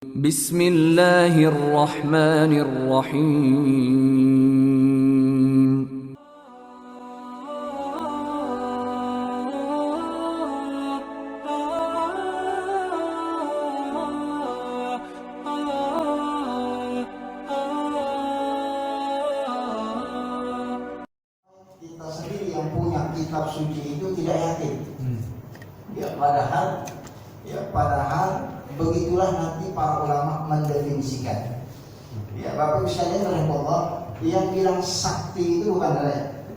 Bismillahirrahmanirrahim. Kita sendiri yang punya kitab suci itu tidak yakin. Padahal begitulah nanti para ulama mendefinisikan. Ya, Bapak Ibu sekalian rahimahullah, yang bilang sakti itu bukan saya.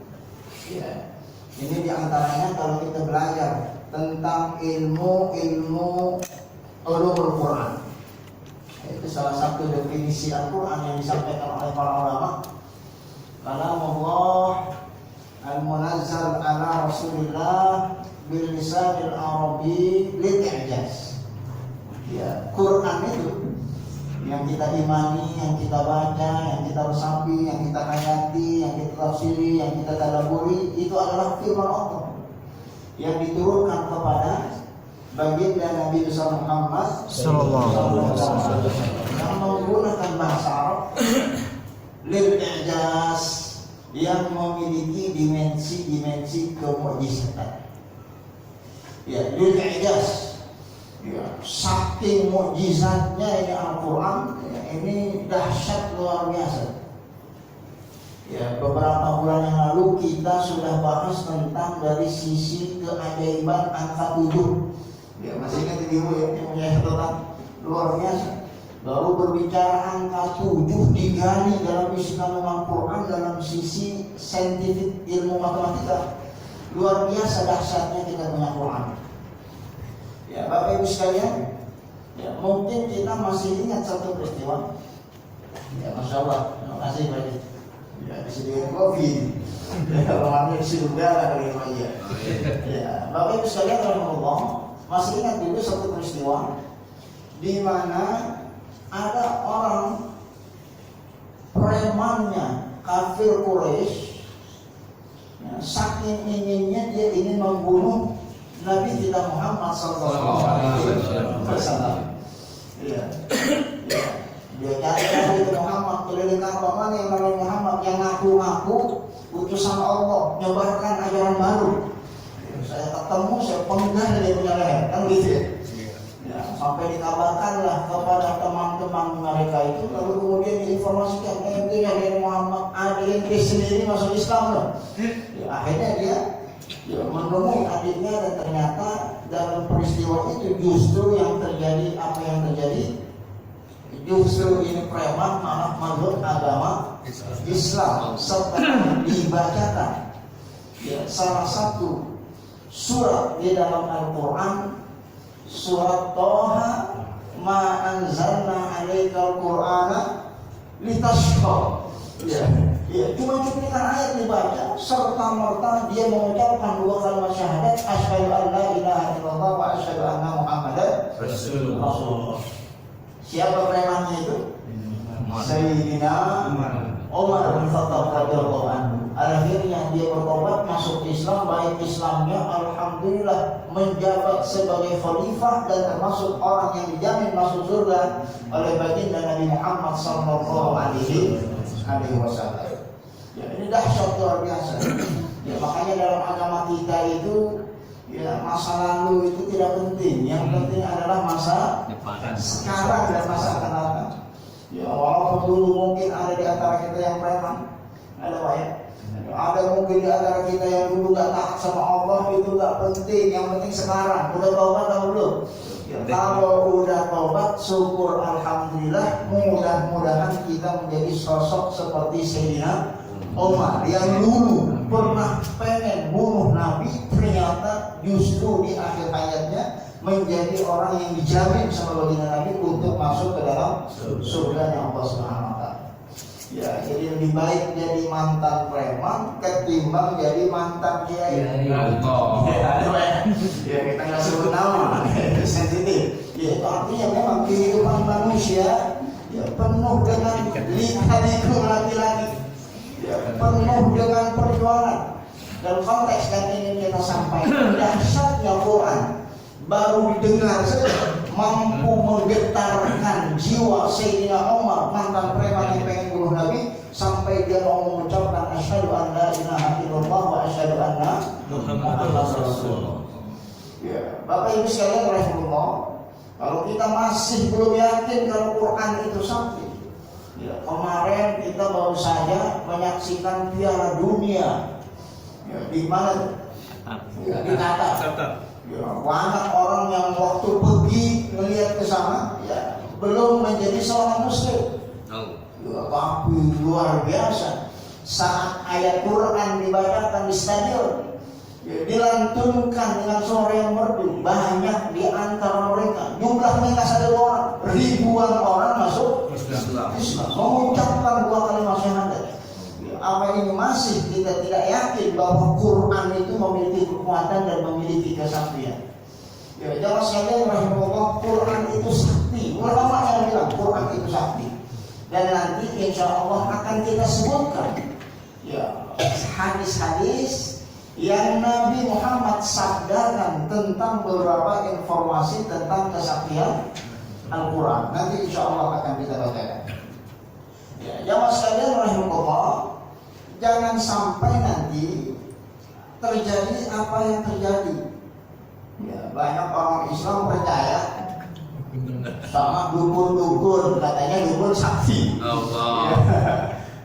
Ya. Ini diantaranya kalau kita belajar tentang ilmu ulumul Quran. Itu salah satu definisi Al-Quran yang disampaikan oleh para ulama. Kalamullah al-munazzal ala Rasulillah bil lisanil arabi lil i'jaz. Ya, Quran itu yang kita imani, yang kita baca, yang kita resapi, yang kita hayati, yang kita tafsiri, yang kita tadabburi, itu adalah firman Allah yang diturunkan kepada baginda Nabi Muhammad sallallahu alaihi wasallam yang menggunakan bahasa Arab lil i'jaz, yang memiliki dimensi-dimensi kemukjizatan. Ya, lil i'jaz. Ya, saking mukjizatnya ini Al-Quran, ya, ini dahsyat luar biasa. Ya, beberapa bulan yang lalu kita sudah bahas tentang dari sisi keajaiban angka 7. Ya, masih ingat ibu ya, yang punya catatan luar biasa. Lalu berbicara angka 7 digali dalam isi kandungan Quran dalam sisi saintifik ilmu matematika. Luar biasa dahsyatnya kita punya Quran. Ya, Bapak Ibu sekalian, ya, mungkin kita masih ingat satu peristiwa. Ya, Masya Allah, terima kasih Pak. Ya, disediakan kopi. Ya, rumahnya di surga lah kali ini. Ya, Bapak Ibu sekalian, rahimahullah, masih ingat dulu satu peristiwa di mana ada orang premannya kafir Quraisy, ya, saking inginnya dia ingin membunuh Nabi kita Muhammad sallallahu alaihi wasallam. Iya. Dia cari Muhammad, keliling kampung mana yang namanya Muhammad yang ngaku-ngaku utusan Allah, nyebarkan ajaran baru. Saya ketemu, saya pegang dia punya leher, kan gitu ya. Ya, sampai dikabarkanlah kepada teman-teman mereka itu, lalu kemudian diinformasikan, itu yang dari Muhammad ada yang dia sendiri masuk Islam loh. Ya, akhirnya dia menemui adiknya dan ternyata dalam peristiwa itu justru yang terjadi apa yang terjadi, justru ini preman malah menurut agama Islam serta dibacakan ya, salah satu surat di dalam Al-Quran, surat Toha, ma anzalna alaikal Qur'ana litashqa. Ya, cuma cuplikan ayat dibaca serta merta dia mengucapkan dua kalimat syahadat, asyhadu an la ilaha illallah wa asyhadu anna muhammadar rasulullah. Siapa premannya itu? Sayyidina Umar bin Khattab radhiyallahu anhu. Akhirnya dia bertobat masuk Islam, baik Islamnya alhamdulillah menjabat sebagai khalifah dan termasuk orang yang dijamin masuk surga oleh baginda Nabi Muhammad sallallahu alaihi wasallam. Ya, ini dahsyat luar biasa. Ya, makanya dalam agama kita itu ya masa lalu itu tidak penting. Yang penting adalah masa sekarang dan masa akan datang. Ya, walaupun dulu mungkin ada di antara kita yang preman, ada Pak ya. Ada mungkin di antara kita yang dulu gak taat sama Allah, itu gak penting. Yang penting sekarang udah taubat atau belum? Ya, kalau udah taubat, syukur alhamdulillah. Mudah-mudahan kita menjadi sosok seperti Sayyidina Umar yang dulu pernah pengen bunuh Nabi, ternyata justru di akhir hayatnya menjadi orang yang dijamin sama baginda Nabi untuk masuk ke dalam surganya Allah Subhanahu wa taala. Ya, jadi lebih baik jadi mantan preman ketimbang jadi mantan kiai. Ya, kita nggak sebut nama, sensitif. Ya, itu artinya memang kehidupan manusia ya penuh dengan lika-liku laki-laki. Ya, penuh dengan perjuangan. Dalam konteks yang ingin kita sampaikan, dahsyatnya Quran baru didengar saja mampu menggetarkan jiwa Sayyidina Umar, mantan preman yang pengen bunuh Nabi, sampai dia mau mengucapkan asyhadu an la ilaha illallah wa asyhadu anna Muhammadar Rasulullah. Ya, Bapak Ibu sekalian rahimahullah, kalau kita masih belum yakin kalau Quran itu sakti, ya, kemarin kita baru saja menyaksikan Piala Dunia, ya, di mana? Ya, di Qatar. Ya, banyak orang yang waktu pergi melihat ke sana, ya, belum menjadi seorang Muslim. Ya, tapi luar biasa saat ayat Quran dibacakan di stadion, ya, dilantunkan dengan suara yang merdu, banyak di antara mereka, jumlahnya nggak satu orang, ribuan orang masuk Islam, mengucapkan 2 kalimat syahadat. Apa ini masih kita tidak yakin bahwa Quran itu memiliki kekuatan dan memiliki kesaktian? Ya, jamaah sekalian rahimahullah, Quran itu sakti. Ulama yang bilang Quran itu sakti. Dan nanti insya Allah akan kita sebutkan, ya, hadis-hadis yang Nabi Muhammad sabdakan tentang beberapa informasi tentang kesaktian Al-Quran. Nanti insya Allah akan kita bacakan. Ya, jamaah sekalian rahimahullah, jangan sampai nanti terjadi apa yang terjadi. Ya, banyak orang Islam percaya sama dukun-dukun, katanya dukun sakti. Allah.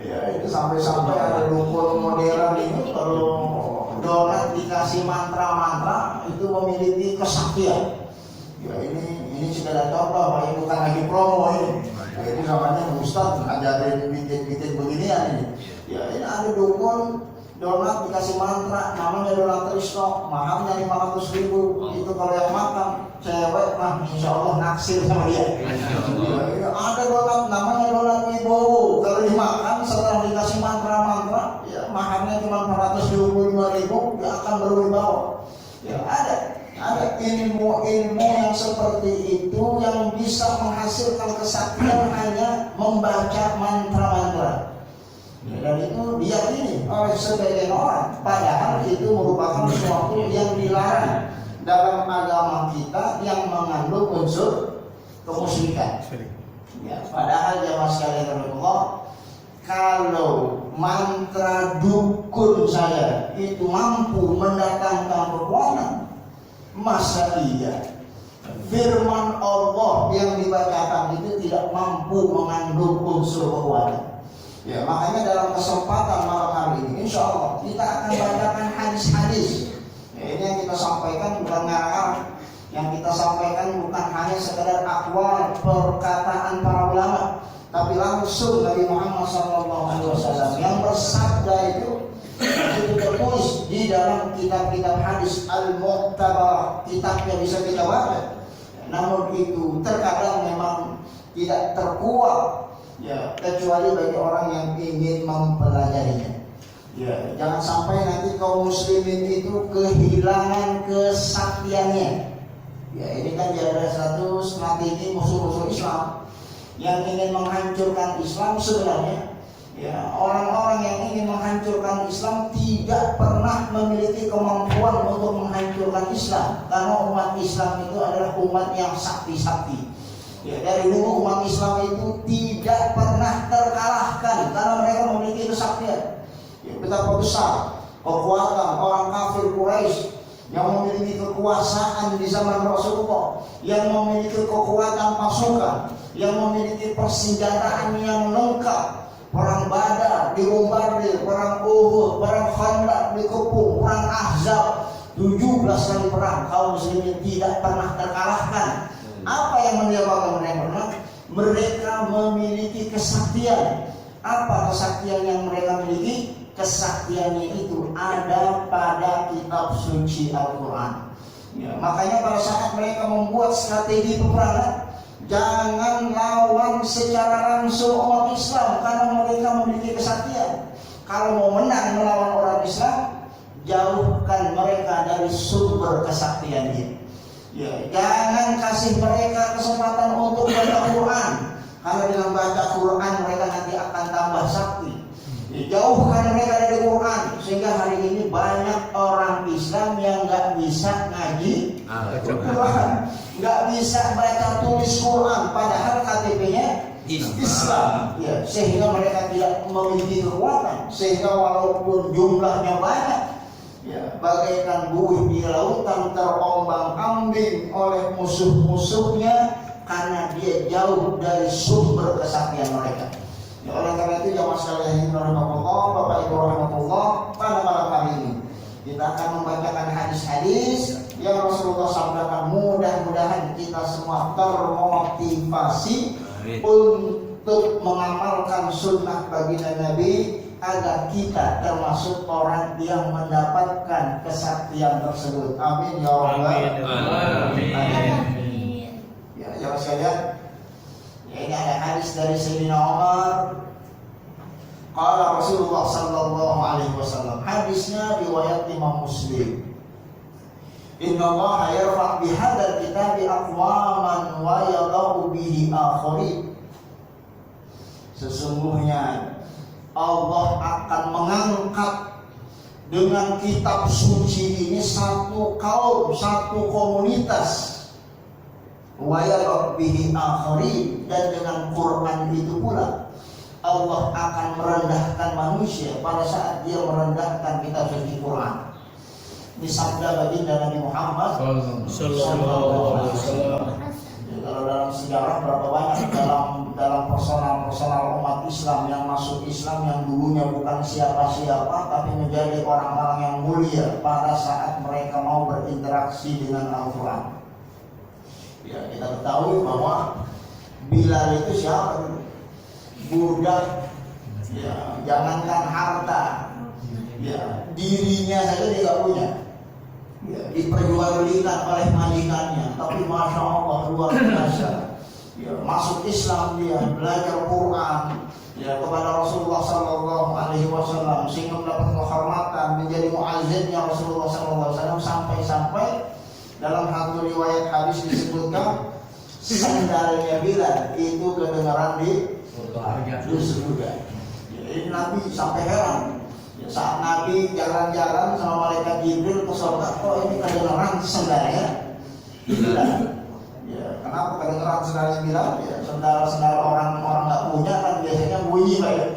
Ya, itu sampai-sampai ada dukun modern ini kalau donat dikasih mantra-mantra itu memiliki kesaktian. Ya, ini sekedar contoh, ini bukan lagi promo ini. Ya, ini namanya Ustaz ngajarin bikin beginian ini. Ya, ini ada dukun donat dikasih mantra, namanya donat Trisno, mahalnya 500.000. Itu kalau yang makan cewek mah insya Allah naksir sama dia. Ya, ada donat namanya donat Wibowo, kalau dimakan setelah dikasih mantra-mantra, ya mahalnya cuma 425.000, dia akan berwibawa. Ya, ada ilmu-ilmu yang seperti itu yang bisa menghasilkan kesaktian hanya membaca mantra-mantra. Ya, dan itu diyakini oleh sebagian orang, padahal itu merupakan sesuatu yang dilarang dalam agama kita yang mengandung unsur kemusyrikan. Ya, padahal jamaah sekalian Allah, kalau mantra dukun saya itu mampu mendatangkan kekuatan, masa iya firman Allah yang dibacakan itu tidak mampu mengandung unsur kekuatan? Ya, makanya dalam kesempatan malam hari ini insya Allah kita akan bacakan hadis-hadis. Ya, ini yang kita sampaikan bukan ngarang, yang kita sampaikan bukan hanya sekedar akwal perkataan para ulama, tapi langsung Nabi Muhammad SAW yang bersabda itu tertulis di dalam kitab-kitab hadis Al-Mu'tabar, kitab yang bisa kita baca. Namun itu terkadang memang tidak terkuat, ya, kecuali bagi orang yang ingin mempelajarinya. Ya, jangan sampai nanti kaum muslimin itu kehilangan kesaktiannya. Ya, ini kan ada satu strategi musuh-musuh Islam yang ingin menghancurkan Islam. Sebenarnya, ya, orang-orang yang ingin menghancurkan Islam tidak pernah memiliki kemampuan untuk menghancurkan Islam, karena umat Islam itu adalah umat yang sakti-sakti. Ya, dari dulu umat Islam itu tidak pernah terkalahkan karena mereka memiliki kesaktian. Ya, betapa besar kekuatan orang kafir Quraisy yang memiliki kekuasaan di zaman Rasulullah, yang memiliki kekuatan pasukan, yang memiliki persenjataan yang lengkap. Perang Badar dibombardir, perang Uhud, perang Khandaq dikepung, perang Ahzab, 17 kali perang, kaum muslimin tidak pernah terkalahkan. Apa yang menyebabkan mereka? Mereka memiliki kesaktian. Apa kesaktian yang mereka miliki? Kesaktiannya itu ada pada kitab suci Al-Quran. Ya, makanya pada saat mereka membuat strategi peperangan, jangan lawan secara langsung umat Islam karena mereka memiliki kesaktian. Kalau mau menang melawan orang Islam, jauhkan mereka dari sumber kesaktiannya. Ya, jangan kasih mereka kesempatan untuk baca Quran, karena dengan baca Quran mereka nanti akan tambah sakti. Ya, jauhkan mereka dari Quran, sehingga hari ini banyak orang Islam yang nggak bisa ngaji nggak bisa baca tulis Quran, padahal KTP-nya Islam. Ya, sehingga mereka tidak memiliki kekuatan, sehingga walaupun jumlahnya banyak, ya, bagaikan buih di lautan terombang-ambing oleh musuh-musuhnya karena dia jauh dari sumber kesaktian mereka. Ya, oleh karena itu jamaah sekalian rahimahullah, Bapak Ibu rahimahullah, pada malam hari ini kita akan membacakan hadis-hadis yang Rasulullah sampaikan. Mudah-mudahan kita semua termotivasi untuk mengamalkan sunnah baginda Nabi agar kita termasuk orang yang mendapatkan kesaktian tersebut. Amin ya rabbal alamin. Ya, jamaah sekalian, ya, ini ada hadis dari Sayyidina Umar. Qala Rasulullah sallallahu alaihi wasallam. Hadisnya riwayat Imam Muslim. Inna Allah yarfa' bihadzal kitabi aqwaman wa yadau bihi akharin. Sesungguhnya Allah akan mengangkat dengan kitab suci ini satu kaum, satu komunitas. Wa yadau bihi akharin, dan dengan Quran itu pula Allah akan merendahkan manusia pada saat dia merendahkan kitab suci Quran. Ini sabda baginda Nabi Muhammad sallallahu alaihi wasallam. Kalau dalam sejarah berapa banyak dalam personal umat Islam yang masuk Islam yang dulunya bukan siapa-siapa tapi menjadi orang-orang yang mulia pada saat mereka mau berinteraksi dengan Al-Quran. Ya, kita ketahui bahwa Bilal itu siapa? Budak, ya, jangankan harta, ya, dirinya saja dia tidak punya. Ya, diperjualbelikan oleh majikannya, tapi masya Allah luar biasa. Ya, masuk Islam dia, belajar Quran, ya, kepada Rasulullah Sallallahu Alaihi Wasallam, sehingga mendapat kehormatan menjadi muazzinnya Rasulullah Sallallahu Alaihi Wasallam, sampai dalam satu riwayat hadis disebutkan sandalnya Bilal itu kedengaran di surga. Jadi Nabi sampai heran. Saat Nabi jalan-jalan sama malaikat Jibril ke surga, kok ini kedengaran sendalnya Bilal? Ya, kenapa kedengaran sendalnya Bilal? Ya, sendal orang nggak punya kan biasanya bunyi, Pak, ya.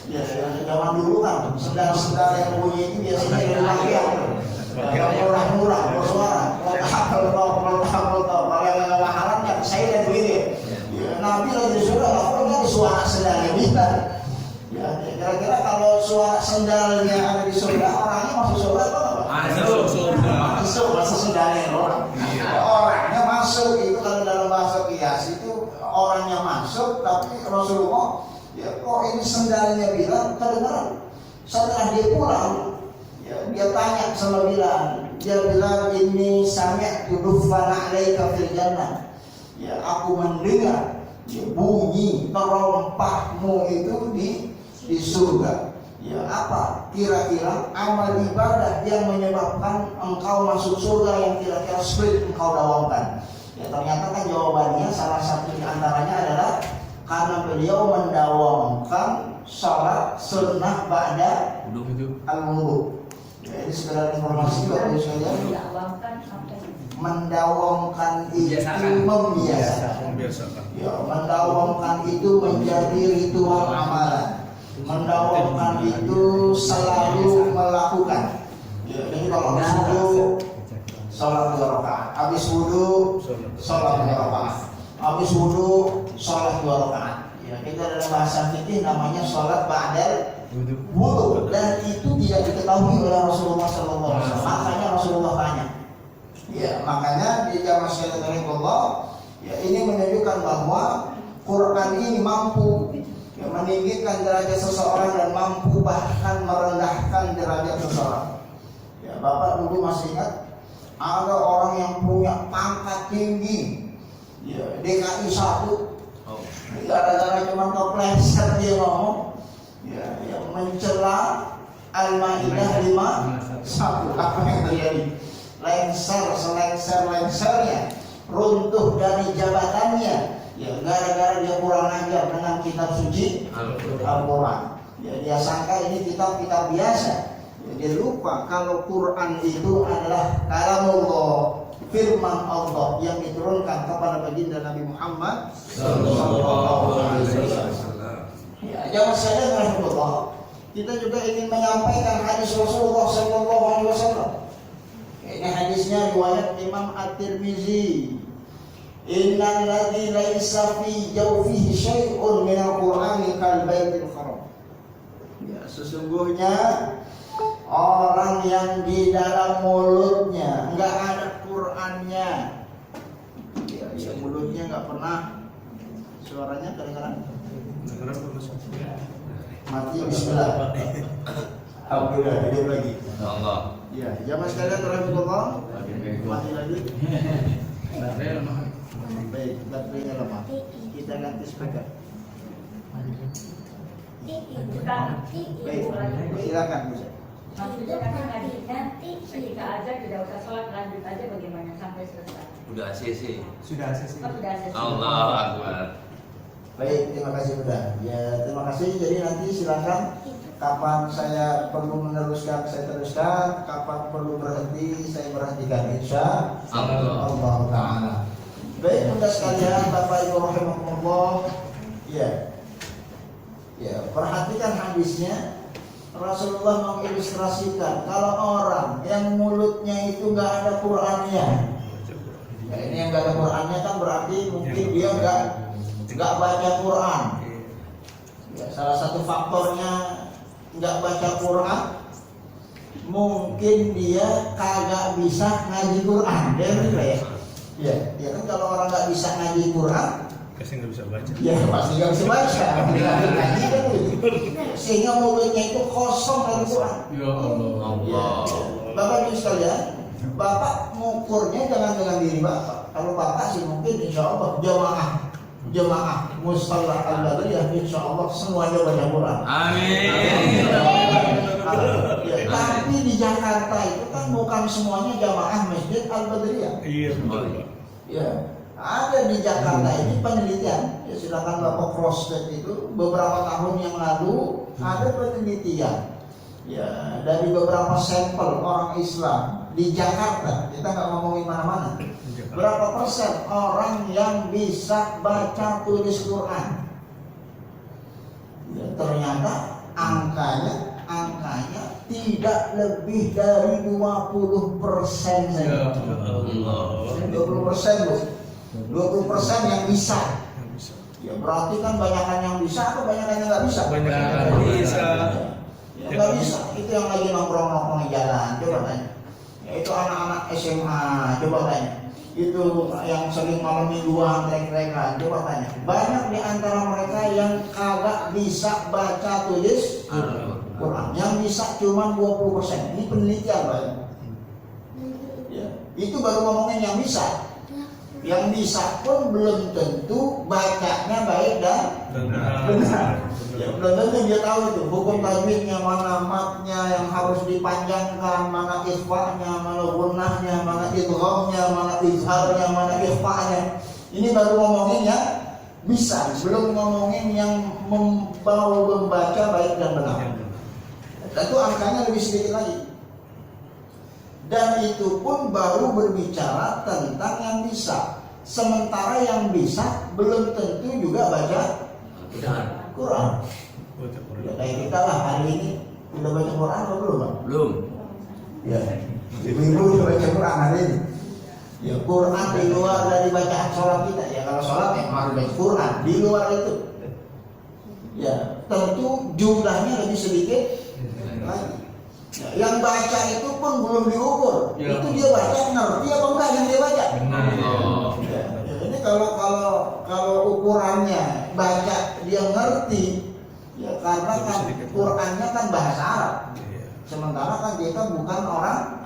Ya, zaman dulu kan sendal yang bunyi itu biasanya dari rakyat, murah-murah, bersuara. Kalau yang mahalan kan saya dan begini. Ya, Nabi lagi surga, kok ini suara sendalnya Bilal? Ya, kira-kira kalau suara sendalnya ada di surga, orangnya masuk surga apa enggak? Masuk sendalnya orang. Orangnya masuk itu kalau dalam bahasa kias itu orangnya masuk, tapi Rasulullah, ya kok ini sendalnya Bilal kedengaran. Setelah dia pulang, ya, dia tanya sama Bilal, dia bilang ini sami'tu duffana 'alaika fil jannah. Ya, aku mendengar ya, bunyi terompahmu itu di surga. Ya, apa kira-kira amal ibadah yang menyebabkan engkau masuk surga yang kira-kira sulit engkau dawamkan? Ya, ternyata kan jawabannya salah satu di antaranya adalah karena beliau mendawamkan salat sunnah ba'da al-wudu. Ya, ini sekedar informasi buat sekalian. Mendawamkan itu membiasakan. Ya, mendawamkan itu menjadi ritual amalan. Mendawamkan itu selalu melakukan. Ya, jadi kalau habis wudu salat 2 rakaat, habis wudu salat 2 rakaat, habis wudu salat 2 rakaat. Ya, itu dalam bahasa fikih namanya salat ba'dal wudu, dan itu tidak diketahui oleh Rasulullah sallallahu alaihi wasallam. Makanya Rasulullah tanya. Ya, makanya di jamaah sekalian Allah, ya, ini menunjukkan bahwa Quran ini mampu ya, meninggikan derajat seseorang dan mampu bahkan merendahkan derajat seseorang. Ya, Bapak dulu masih ingat ada orang yang punya pangkat tinggi, ya, DKI 1, gara-gara cuma kepleset dia ngomong, ya, mencela Al-Maidah 5:1. Apa yang terjadi? Lengsernya runtuh dari jabatannya, ya, gara-gara dia kurang ajar dengan kitab suci Al-Quran. Ya, dia sangka ini kitab biasa. Ya, dia lupa kalau Quran itu adalah kalamullah firman Allah yang diturunkan kepada baginda Nabi Muhammad sallallahu alaihi wasallam. Ya, jamaah sekalian rahimahullah, kita juga ingin menyampaikan hadis Rasulullah sallallahu alaihi wasallam. Ini hadisnya riwayat Imam At-Tirmizi. Innal ladzi laisa fi jawfihi syai'un minal Qur'ani kal baitil haram. Ya, sesungguhnya orang yang di dalam mulutnya enggak ada Qur'annya. Ya, mulutnya enggak pernah suaranya kedengaran. Mati bismillah. Alhamdulillah hidup lagi. Allah. Ya, jamaah sekalian rahimahullah. Mati lagi. Baik, baterainya lemah. Kita ganti speaker. Baik, silakan Bu. Maksudnya kan nanti ketika azan tidak usah sholat, lanjut aja bagaimana sampai selesai. Sudah ACC. Sudah ACC. Allah Akbar. Baik, terima kasih Bunda. Ya, terima kasih. Jadi nanti silakan kapan saya perlu meneruskan saya teruskan, kapan perlu berhenti saya berhentikan, insya Allah Taala. Baik Bunda sekalian, Bapak Ibu rahimakumullah. Ya, perhatikan hadisnya. Rasulullah mengilustrasikan kalau orang yang mulutnya itu nggak ada Qur'annya. Ya, ini yang nggak ada Qur'annya kan berarti mungkin dia nggak baca Quran. Ya, salah satu faktornya nggak baca Quran, mungkin dia kagak bisa ngaji Quran. Ya kan kalau orang nggak bisa ngaji Quran, pasti nggak bisa baca. Ya pasti nggak bisa baca. Ngaji kan begitu. Sehingga mulutnya itu kosong dari Quran. Ya Allah. Bapak Ibu sekalian, Bapak ngukurnya jangan dengan diri Bapak. Kalau Bapak sih mungkin insya Allah jemaah Mustallah Al-Badriyah insya Allah semuanya baca Quran. Amin. Ya, tapi di Jakarta itu kan bukan semuanya jamaah Masjid Al-Badriyah. Iya betul Pak. Ya, ada di Jakarta ini penelitian. Ya, silakan Bapak cross check itu beberapa tahun yang lalu ada penelitian. Ya, dari beberapa sampel orang Islam di Jakarta, kita nggak ngomongin mana-mana. Berapa persen orang yang bisa baca tulis Quran? Ya, ternyata angkanya tidak lebih dari 20% saja. 20% loh. 20% yang bisa. Ya berarti kan banyakan yang bisa atau banyakan yang nggak bisa? Banyakan yang bisa. Ya, nggak bisa. Itu yang lagi nongkrong-nongkrong di jalan. Coba tanya. Ya, itu anak-anak SMA. Coba tanya. Itu yang sering malam mingguan trek-trekan. Coba tanya. Banyak di antara mereka yang kagak bisa baca tulis Quran. Yang bisa cuma 20%. Ini penelitian Pak. Ya, itu baru ngomongin yang bisa. Yang bisa pun belum tentu bacanya baik dan benar. Ya, belum tentu dia tahu itu hukum tajwidnya, mana matnya yang harus dipanjangkan, mana ikhfa'nya, mana gunnahnya, mana idghamnya, mana izharnya, mana ikhfa'nya. Ini baru ngomongin yang bisa, belum ngomongin yang membaca baik dan benar. Tentu angkanya lebih sedikit lagi. Dan itu pun baru berbicara tentang yang bisa. Sementara yang bisa belum tentu juga baca Quran. Ya, kayak kita lah hari ini udah baca Quran atau belum Bang? Belum. Ya, ibu-ibu udah baca Quran hari ini. Ya, Quran di luar dari bacaan sholat kita. Ya kalau sholat memang harus baca Quran. Di luar itu, ya tentu jumlahnya lebih sedikit lagi. Ya, yang baca itu pun belum diukur. Ya. Itu dia baca ngerti apa enggak yang dia baca. Ya, ini kalau ukurannya baca dia ngerti, ya karena kan Qurannya kan bahasa Arab. Sementara kan kita bukan orang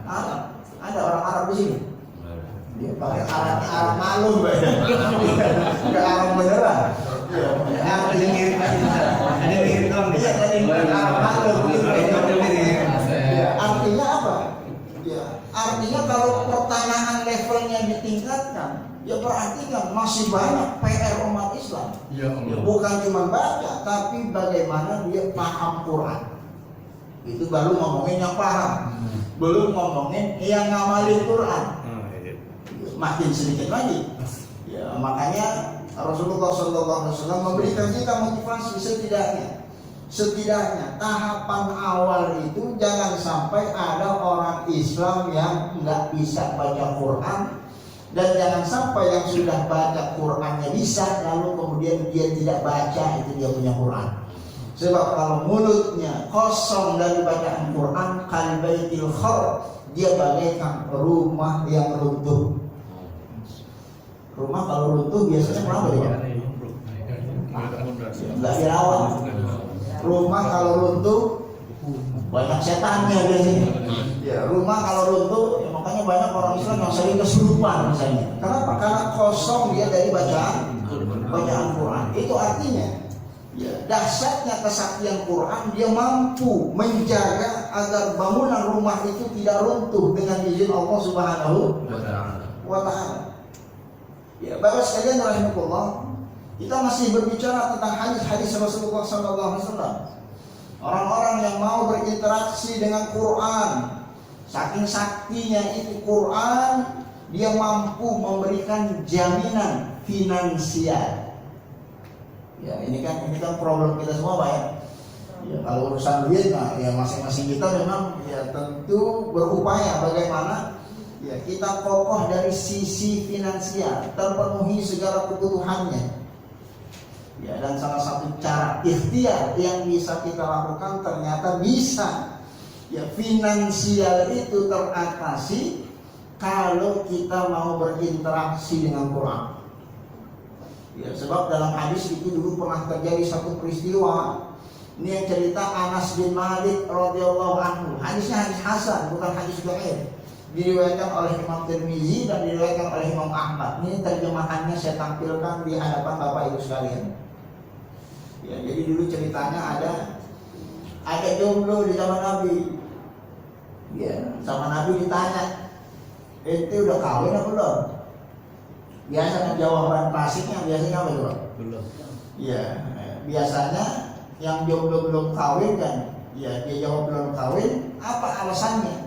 Arab. Ada orang Arab di sini. Dia pakai Arab malum, nggak Arab beneran. Artinya apa? Ya, artinya kalau pertanyaan levelnya ditingkatkan, ya berarti kan masih banyak PR umat Islam. Ya, bukan cuma baca, tapi bagaimana dia paham Quran. Itu baru ngomongin yang paham, belum ngomongin yang ngamalin Quran. makin sedikit lagi. Ya, makanya Rasulullah SAW memberikan kita motivasi setidaknya tahapan awal itu jangan sampai ada orang Islam yang nggak bisa baca Quran, dan jangan sampai yang sudah baca Qurannya bisa lalu kemudian dia tidak baca, itu dia punya Quran. Sebab kalau mulutnya kosong dari bacaan Quran, kalbaitil khar, dia bagaikan rumah yang runtuh. Rumah kalau runtuh biasanya kenapa dia? Nggak dirawat. Rumah kalau runtuh banyak setannya biasanya. Ya, rumah kalau runtuh, ya makanya banyak orang Islam yang sering kesurupan misalnya. Kenapa? Karena kosong dia dari bacaan Quran. Itu artinya, ya, dahsyatnya kesaktian Quran, dia mampu menjaga agar bangunan rumah itu tidak runtuh dengan izin Allah Subhanahu wa Ta'ala. Ya, Bapak sekalian rahimakumullah, kita masih berbicara tentang hadis-hadis Rasulullah SAW. Orang-orang yang mau berinteraksi dengan Quran, saking saktinya itu Quran, dia mampu memberikan jaminan finansial. Ya, ini kan problem kita semua, Pak ya. Ya, kalau urusan duit, nah, ya masing-masing kita memang ya tentu berupaya bagaimana ya kita kokoh dari sisi finansial, terpenuhi segala kebutuhannya. Ya, dan salah satu cara ikhtiar yang bisa kita lakukan ternyata bisa. Ya, finansial itu teratasi kalau kita mau berinteraksi dengan Quran. Ya, sebab dalam hadis itu dulu pernah terjadi satu peristiwa. Ini yang cerita Anas bin Malik radhiyallahu anhu. Hadisnya hadis hasan, bukan hadis dhaif. Diriwayatkan oleh Imam Tirmizi dan diriwayatkan oleh Imam Ahmad. Ini terjemahannya saya tampilkan di hadapan Bapak Ibu sekalian. Ya, jadi dulu ceritanya ada jomblo di zaman Nabi. Ya, sama Nabi ditanya, "Ente udah kawin apa belum?" Biasanya jawaban klasiknya biasanya apa itu? Belum. Ya, biasanya yang jomblo belum kawin kan, ya dia jawab belum kawin. Apa alasannya?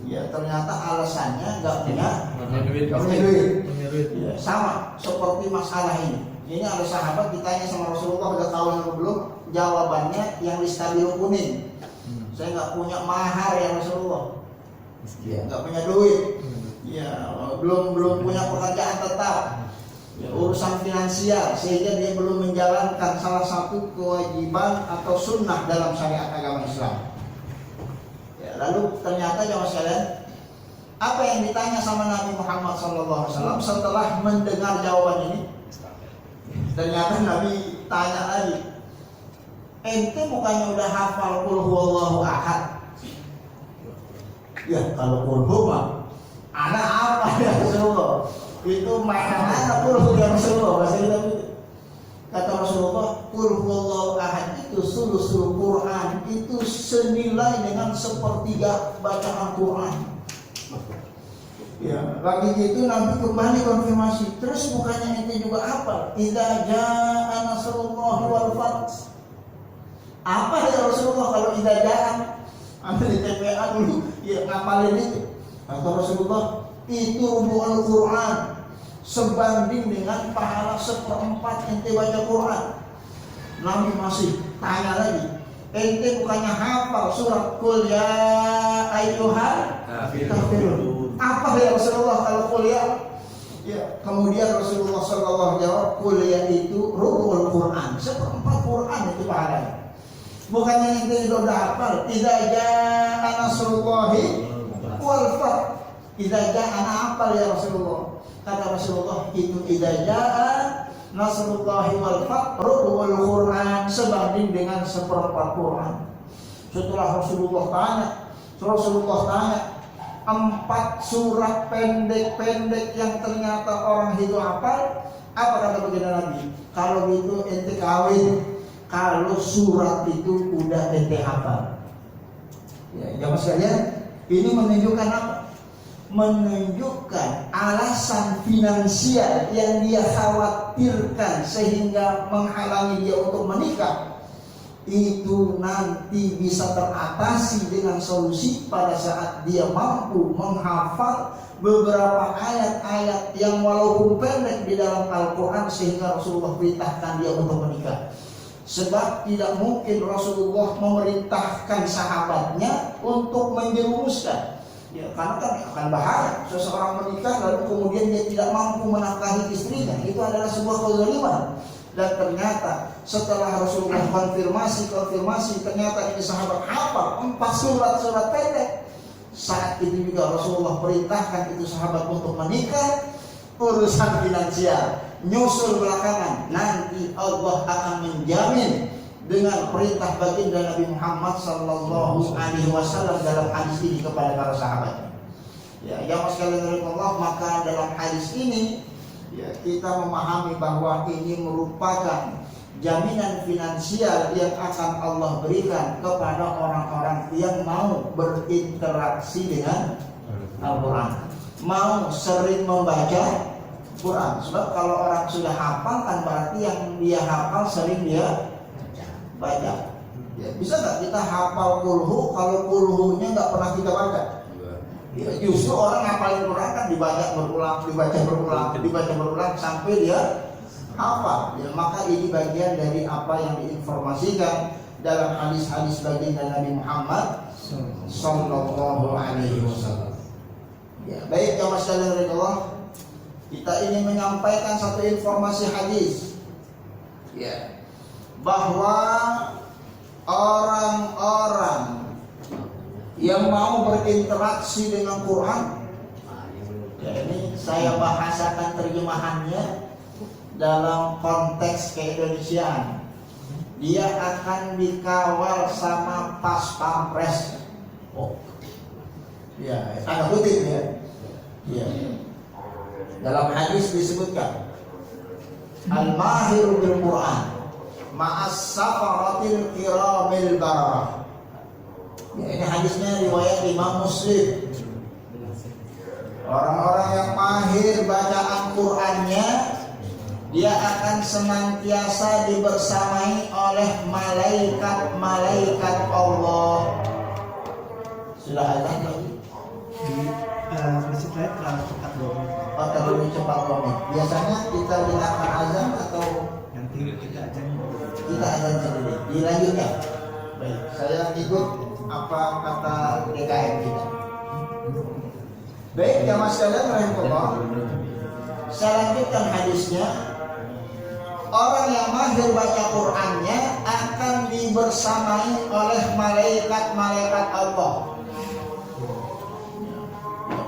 Ya, ternyata alasannya nggak punya duit. Ya, sama seperti masalah ini. Ini ada sahabat ditanya sama Rasulullah udah kawin atau belum? Jawabannya yang listabil kuning. Saya nggak punya mahar ya Rasulullah. Ya, nggak punya duit. Ya, belum punya pekerjaan tetap. Ya, urusan finansial sehingga dia belum menjalankan salah satu kewajiban atau sunnah dalam syariat agama Islam. Ya, lalu ternyata jamaah sekalian, apa yang ditanya sama Nabi Muhammad SAW setelah mendengar jawaban ini? Ternyata Nabi tanya lagi, "Ente bukannya udah hafal qul huwallahu ahad?" Ya, kalau qul huwa, anak apa ya Rasulullah? Itu mainan anak qul huwa ya Rasulullah. Bahasa kita begitu. Kata Rasulullah, qul huwallahu ahad itu sulusul Quran, itu senilai dengan sepertiga bacaan Quran. Ya, lagi gitu Nabi kembali konfirmasi. Terus bukannya ente juga hafal? Idza jaa nasrullahi wal fath. Apa ya Rasulullah kalau idza jaa? Ambil di TPA dulu. Ya, ngapalin itu. Kata Rasulullah, itu rubu'ul Quran, sebanding dengan pahala 1/4 ente baca Quran. Nabi masih tanya lagi, ente bukannya hafal surat Qul ya ayyuhal kafirun? Apa ya Rasulullah kalau kuliah? Ya, kemudian Rasulullah SAW jawab, kuliah itu rubu'ul Quran, 1/4 Quran itu pahalanya. Bukannya ente itu udah hafal, idza jaa nasrullahi wal fath. Idza jaa hafal ya Rasulullah. Kata Rasulullah, itu idza jaa nasrullahi wal fath rubu'ul Quran, sebanding dengan 1/4 Quran. Setelah Rasulullah tanya 4 surat pendek-pendek yang ternyata orang itu hafal. Apa kata baginda Nabi? Kalau gitu ente kawin, kalau surat itu udah ente hafal. Ya, jamaah sekalian, ini menunjukkan apa? Menunjukkan alasan finansial yang dia khawatirkan sehingga menghalangi dia untuk menikah. itu nanti bisa teratasi dengan solusi pada saat dia mampu menghafal beberapa ayat-ayat yang walaupun pendek di dalam Al-Quran sehingga Rasulullah perintahkan dia untuk menikah. Sebab tidak mungkin Rasulullah memerintahkan sahabatnya untuk menjerumuskan. Ya, karena kan akan bahaya seseorang menikah lalu kemudian dia tidak mampu menafkahi istrinya. Itu adalah sebuah kezaliman. Dan ternyata setelah Rasulullah konfirmasi ternyata ini sahabat hafal 4 surat pendek. Saat itu juga Rasulullah perintahkan itu sahabat untuk menikah. Urusan finansial nyusul belakangan. Nanti Allah akan menjamin dengan perintah baginda Nabi Muhammad sallallahu alaihi wasallam dalam hadis ini kepada para sahabat. Ya, jamaah sekalian Allah, maka dalam hadis ini ya, kita memahami bahwa ini merupakan jaminan finansial yang akan Allah berikan kepada orang-orang yang mau berinteraksi dengan Al-Quran, mau sering membaca Quran. Sebab kalau orang sudah hafal kan berarti yang dia hafal sering dia baca. Ya, bisa nggak kita hafal kulhu kalau kulhunya nggak pernah kita baca? Ya, justru orang ngapalin Quran kan dibaca berulang sampai dia hafal. Ya, maka ini bagian dari apa yang diinformasikan dalam hadis-hadis baginda Nabi Muhammad sallallahu alaihi wasallam. Ya, baik jamaah sekalian Allah, kita ingin menyampaikan satu informasi hadis. Ya, bahwa orang-orang yang mau berinteraksi dengan Quran, ya ini saya bahasakan terjemahannya dalam konteks keindonesiaan, dia akan dikawal sama pas pampres. Oh, ya, tanda kutip ya. Ya. Dalam hadis disebutkan al-mahir bil Quran ma'as safaratil kiramil bararah. Ya, ini hadisnya riwayat Imam Muslim. Orang-orang yang mahir bacaan Qur'annya, dia akan senantiasa dibersamai oleh malaikat-malaikat Allah. Sudah ada lagi? Masjid lain terlalu cepat dong. Oh, terlalu cepat dong. Biasanya kita dengarkan azan atau Nanti kita akan kita azan sendiri. Dilanjutkan. Baik, saya ikut apa kata DKM kita. Baik, jamaah sekalian rahimahullah. Saya lanjutkan hadisnya. Orang yang mahir baca Qur'annya akan dibersamai oleh malaikat-malaikat Allah.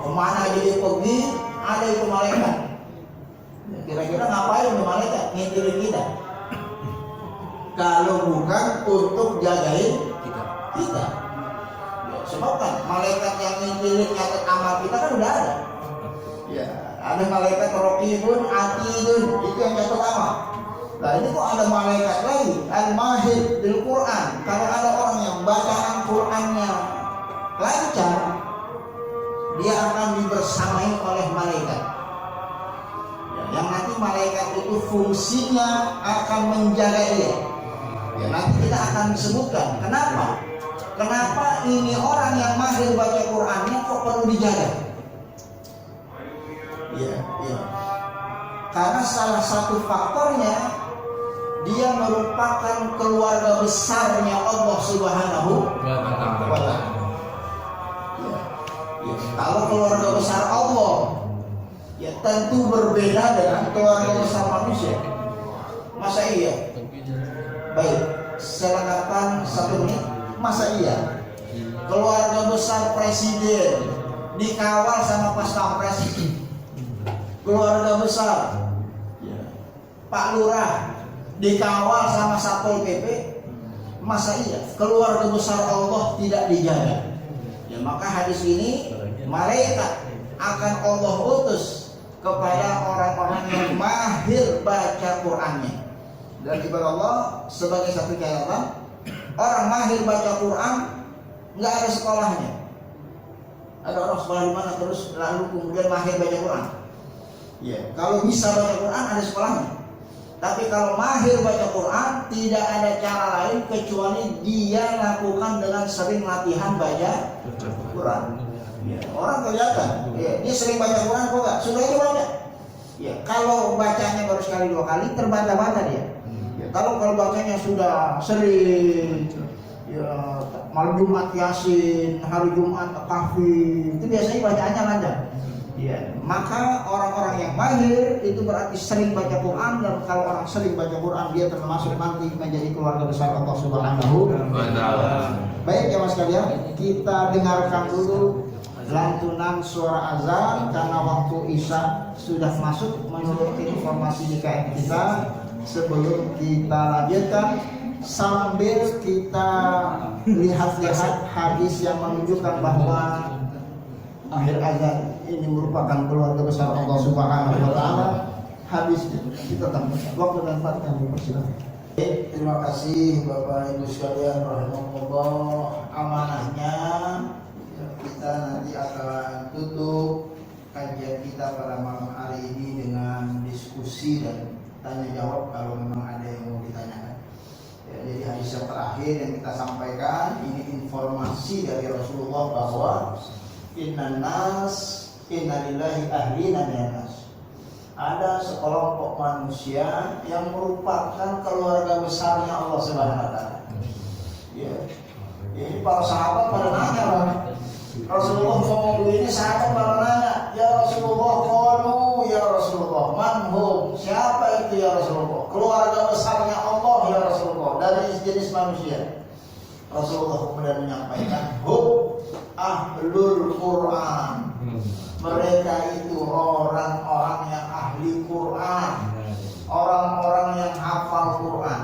Kemana dia pergi, ada itu malaikat. Kira-kira ngapain itu malaikat? Ngintilin kita. Kalau bukan untuk jagain kita. Ya, sebab kan malaikat yang ngintilin nyatet amal kita kan udah ada. Ya, ada malaikat raqibun atidun, itu yang nyatet amal. Nah ini kok ada malaikat lagi, al-mahir bil Quran. Kalau ada orang yang bacaan Qurannya lancar, dia akan dibersamai oleh malaikat. Ya, yang nanti malaikat itu fungsinya akan menjaga dia. Ya, nanti kita akan disebutkan kenapa ini orang yang mahir baca Qurannya kok perlu dijaga. Ya. Karena salah satu faktornya dia merupakan keluarga besarnya Allah Subhanahu wa Ta'ala. Ya. Kalau keluarga besar Allah, ya tentu berbeda dengan keluarga besar manusia. Masa iya? Baik, silakan 1 menit. Masa iya? Keluarga besar presiden dikawal sama pas pampres. Keluarga besar Pak Lurah dikawal sama Satpol PP. Masa iya? Keluarga besar Allah tidak dijaga. Ya, maka hadis ini malaikat akan Allah utus kepada orang-orang yang mahir baca Qur'annya. Dan ibarat Allah sebagai satu catatan, orang mahir baca Quran nggak ada sekolahnya. Ada orang sekolah di mana terus lalu kemudian mahir baca Quran. Ya, kalau bisa baca Quran ada sekolahnya. Tapi kalau mahir baca Quran, tidak ada cara lain kecuali dia lakukan dengan sering latihan baca Quran. Ya, orang kelihatan, ya, dia sering baca Quran kok enggak? Sudah itu baca. Ya, kalau bacanya baru sekali dua kali terbata-bata dia. Ya, kalau bacanya sudah sering, ya, malam Jumat Yasin, hari Jumat Kahfi, itu biasanya bacaannya lancar. Ya, maka orang-orang yang mahir itu berarti sering baca Quran, dan kalau orang sering baca Quran dia termasuk nanti menjadi keluarga besar Allah Subhanahu wa taala. Baik jemaah sekalian, kita dengarkan dulu lantunan suara azan karena waktu Isya sudah masuk menurut informasi di KM kita. Sebelum kita lanjutkan, sambil kita lihat-lihat hadis yang menunjukkan bahwa akhir azan ini merupakan keluarga besar Allah Subhanahu wa taala. Habis kita tambah waktu dan tempat kami persilakan. Terima kasih Bapak Ibu sekalian rahimahullah. Amanahnya kita nanti akan tutup kajian kita pada malam hari ini dengan diskusi dan tanya jawab kalau memang ada yang mau ditanyakan. Ya, jadi hadis yang terakhir yang kita sampaikan ini informasi dari Rasulullah bahwa inna lillahi ahlina minan nas. Ada sekelompok manusia yang merupakan keluarga besarnya Allah Subhanahu wa taala. Ya. Jadi para sahabat pada nanya, Bang. Rasulullah ngomong begini, sahabat pada nanya, "Ya Rasulullah, qalu ya Rasulullah, man hum?" Siapa itu ya Rasulullah? Keluarga besarnya Allah ya Rasulullah, dari jenis manusia. Rasulullah kemudian menyampaikan, "Hum ahlul Quran." Mereka itu orang-orang yang ahli Quran, orang-orang yang hafal Quran,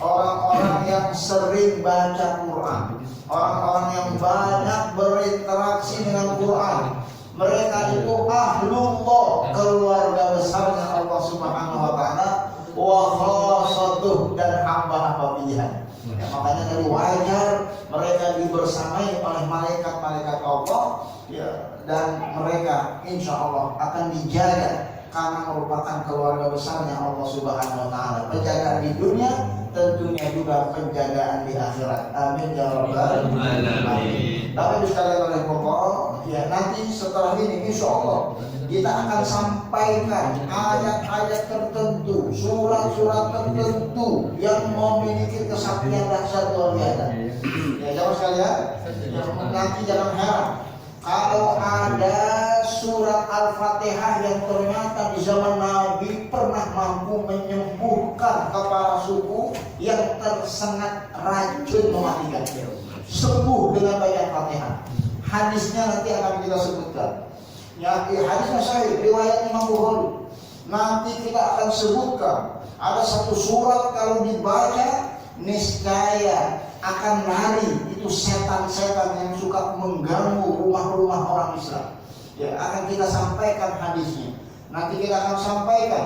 orang-orang yang sering baca Quran, orang-orang yang banyak berinteraksi dengan Quran. Mereka itu ahlullah, keluarga besarnya Allah Subhanahu wa taala, wa khassatuh, dan hamba-hamba pilihan. Ya, makanya dari wajar mereka dibersamai oleh malaikat-malaikat Allah, ya, dan mereka insya Allah akan dijaga karena merupakan keluarga besarnya Allah Subhanahu wa taala. Penjagaan di dunia, tentunya juga penjagaan di akhirat. Amin ya rabbal alamin. Tapi sekali oleh pokok, ya nanti setelah ini insya Allah kita akan sampaikan ayat-ayat tertentu, surat-surat tertentu yang memiliki kesaktian dahsyat luar biasa. Ya jamaah sekalian, nanti jangan heran kalau ada surat Al-Fatihah yang ternyata di zaman Nabi pernah mampu menyembuhkan kepala suku yang tersengat racun mematikan. Sembuh dengan baca Fatihah. Hadisnya nanti akan kita sebutkan. Ya, hadisnya sahih, riwayat Imam Bukhari. Nanti kita akan sebutkan ada satu surat kalau dibaca niscaya akan lari itu setan-setan yang suka mengganggu rumah-rumah orang Islam. Ya, akan kita sampaikan hadisnya. Nanti kita akan sampaikan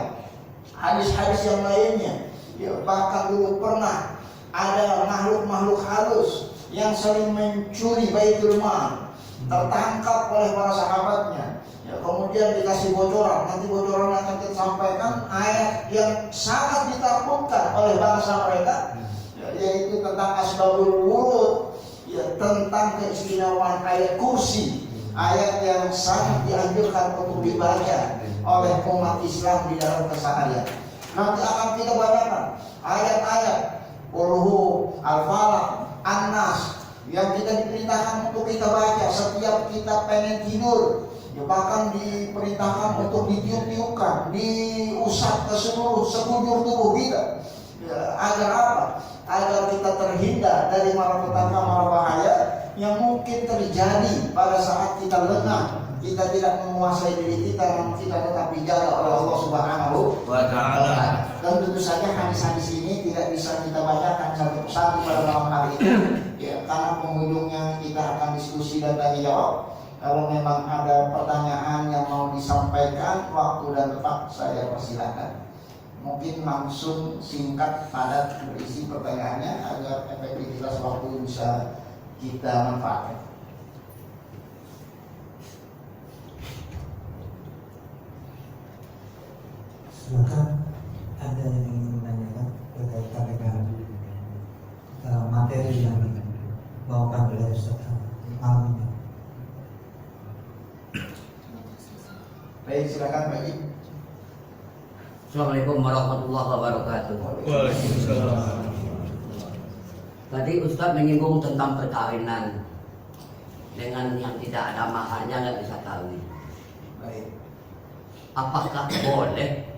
hadis-hadis yang lainnya. Ya, bahkan dulu pernah ada makhluk-makhluk halus yang sering mencuri Baitul Mal, tertangkap oleh para sahabatnya. Ya, kemudian dikasih bocoran. Nanti bocoran akan kita sampaikan ayat yang sangat ditakutkan oleh bangsa mereka, yaitu tentang asbabul wurud, ya, tentang keistimewaan ayat kursi, ayat yang sangat dianjurkan untuk dibaca oleh umat Islam di dalam keseharian. Nanti akan kita bacakan ayat-ayat Qul Al-Falaq, An-Nas yang kita diperintahkan untuk kita baca setiap kita pengen tidur. Ya, bahkan diperintahkan untuk ditiup-tiupkan, diusap ke seluruh sekujur tubuh kita. Ya, agar apa? Agar kita terhindar dari malapetaka bahaya yang mungkin terjadi pada saat kita lengah, kita tidak menguasai diri kita, namun kita tetap dijaga oleh Allah Subhanahu wa taala. Dan tentu saja hadis-hadis ini tidak bisa kita bacakan satu persatu pada malam hari ini, ya, karena penghujungnya kita akan diskusi dan tanya jawab. Kalau memang ada pertanyaan yang mau disampaikan, waktu dan tempat saya persilakan. Mungkin langsung singkat padat berisi pertanyaannya agar efektivitas waktu bisa kita manfaatkan. Silakan, ada yang ingin materi yang dibawakan oleh Ustaz Amin. Baik, silakan Pak Haji. Assalamualaikum warahmatullahi wabarakatuh. Waalaikumsalam. Tadi Ustaz menyinggung tentang perkawinan dengan yang tidak ada maharnya, nggak bisa kawin. Baik. Apakah boleh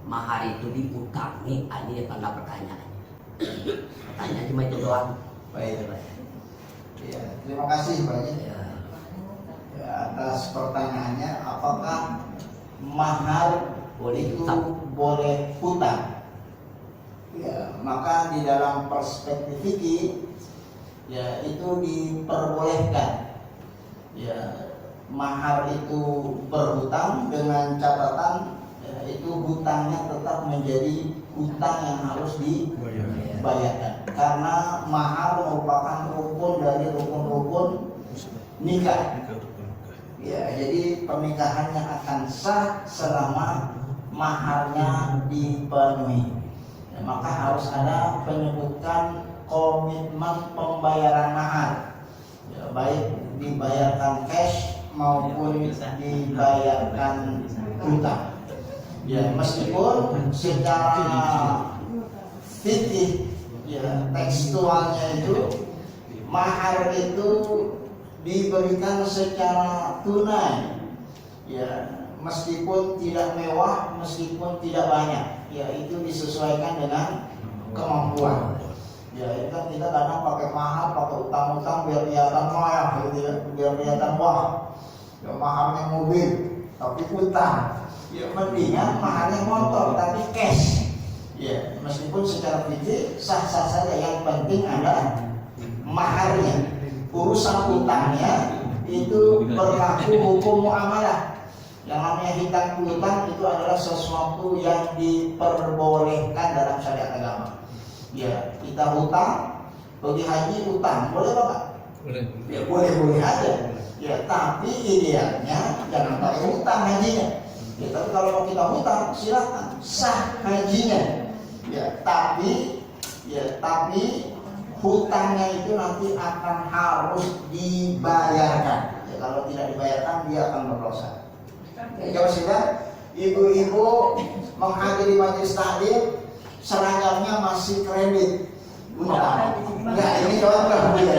mahar itu diutangi? Ini tanda pertanyaan. Pertanyaan cuma itu doang. Baik. Ya, terima kasih Pak Haji. Ya. Ya, atas pertanyaannya, apakah mahar itu boleh hutang? Ya, maka di dalam perspektif fikih ya itu diperbolehkan. Ya, mahar itu berhutang dengan catatan ya, itu hutangnya tetap menjadi hutang yang harus dibayarkan. Karena mahar merupakan rukun dari rukun-rukun nikah. Ya, jadi pernikahannya akan sah selama maharnya dipenuhi. Ya, maka harus ada penyebutkan komitmen pembayaran mahar. Ya, baik dibayarkan cash maupun dibayarkan hutang. Ya, meskipun secara fikih ya tekstualnya itu mahar itu diberikan secara tunai, ya meskipun tidak mewah, meskipun tidak banyak, ya itu disesuaikan dengan kemampuan. Ya itu kan kita kadang pakai mahar, pakai utang-utang biar kelihatan mewah, gitu ya, biar kelihatan wah, ya maharnya mobil, tapi utang. Ya mendingan maharnya motor tapi cash. Ya meskipun secara fikih sah-sah saja, yang penting ada maharnya. Urusan utangnya itu berlaku hukum muamalah. Yang namanya hutang piutang itu adalah sesuatu yang diperbolehkan dalam syariat agama. Ya, kita hutang, pergi haji hutang, boleh Bapak? Boleh. Ya boleh-boleh aja. Ya, tapi idealnya jangan pakai hutang hajinya. Ya, tapi kalau mau kita hutang silakan, sah hajinya. Ya, tapi hutangnya itu nanti akan harus dibayarkan. Ya, kalau tidak dibayarkan dia akan berdosa. Ya, coba sih ibu-ibu menghadiri majelis taklim, seragamnya masih kredit. Enggak, ini contoh ya,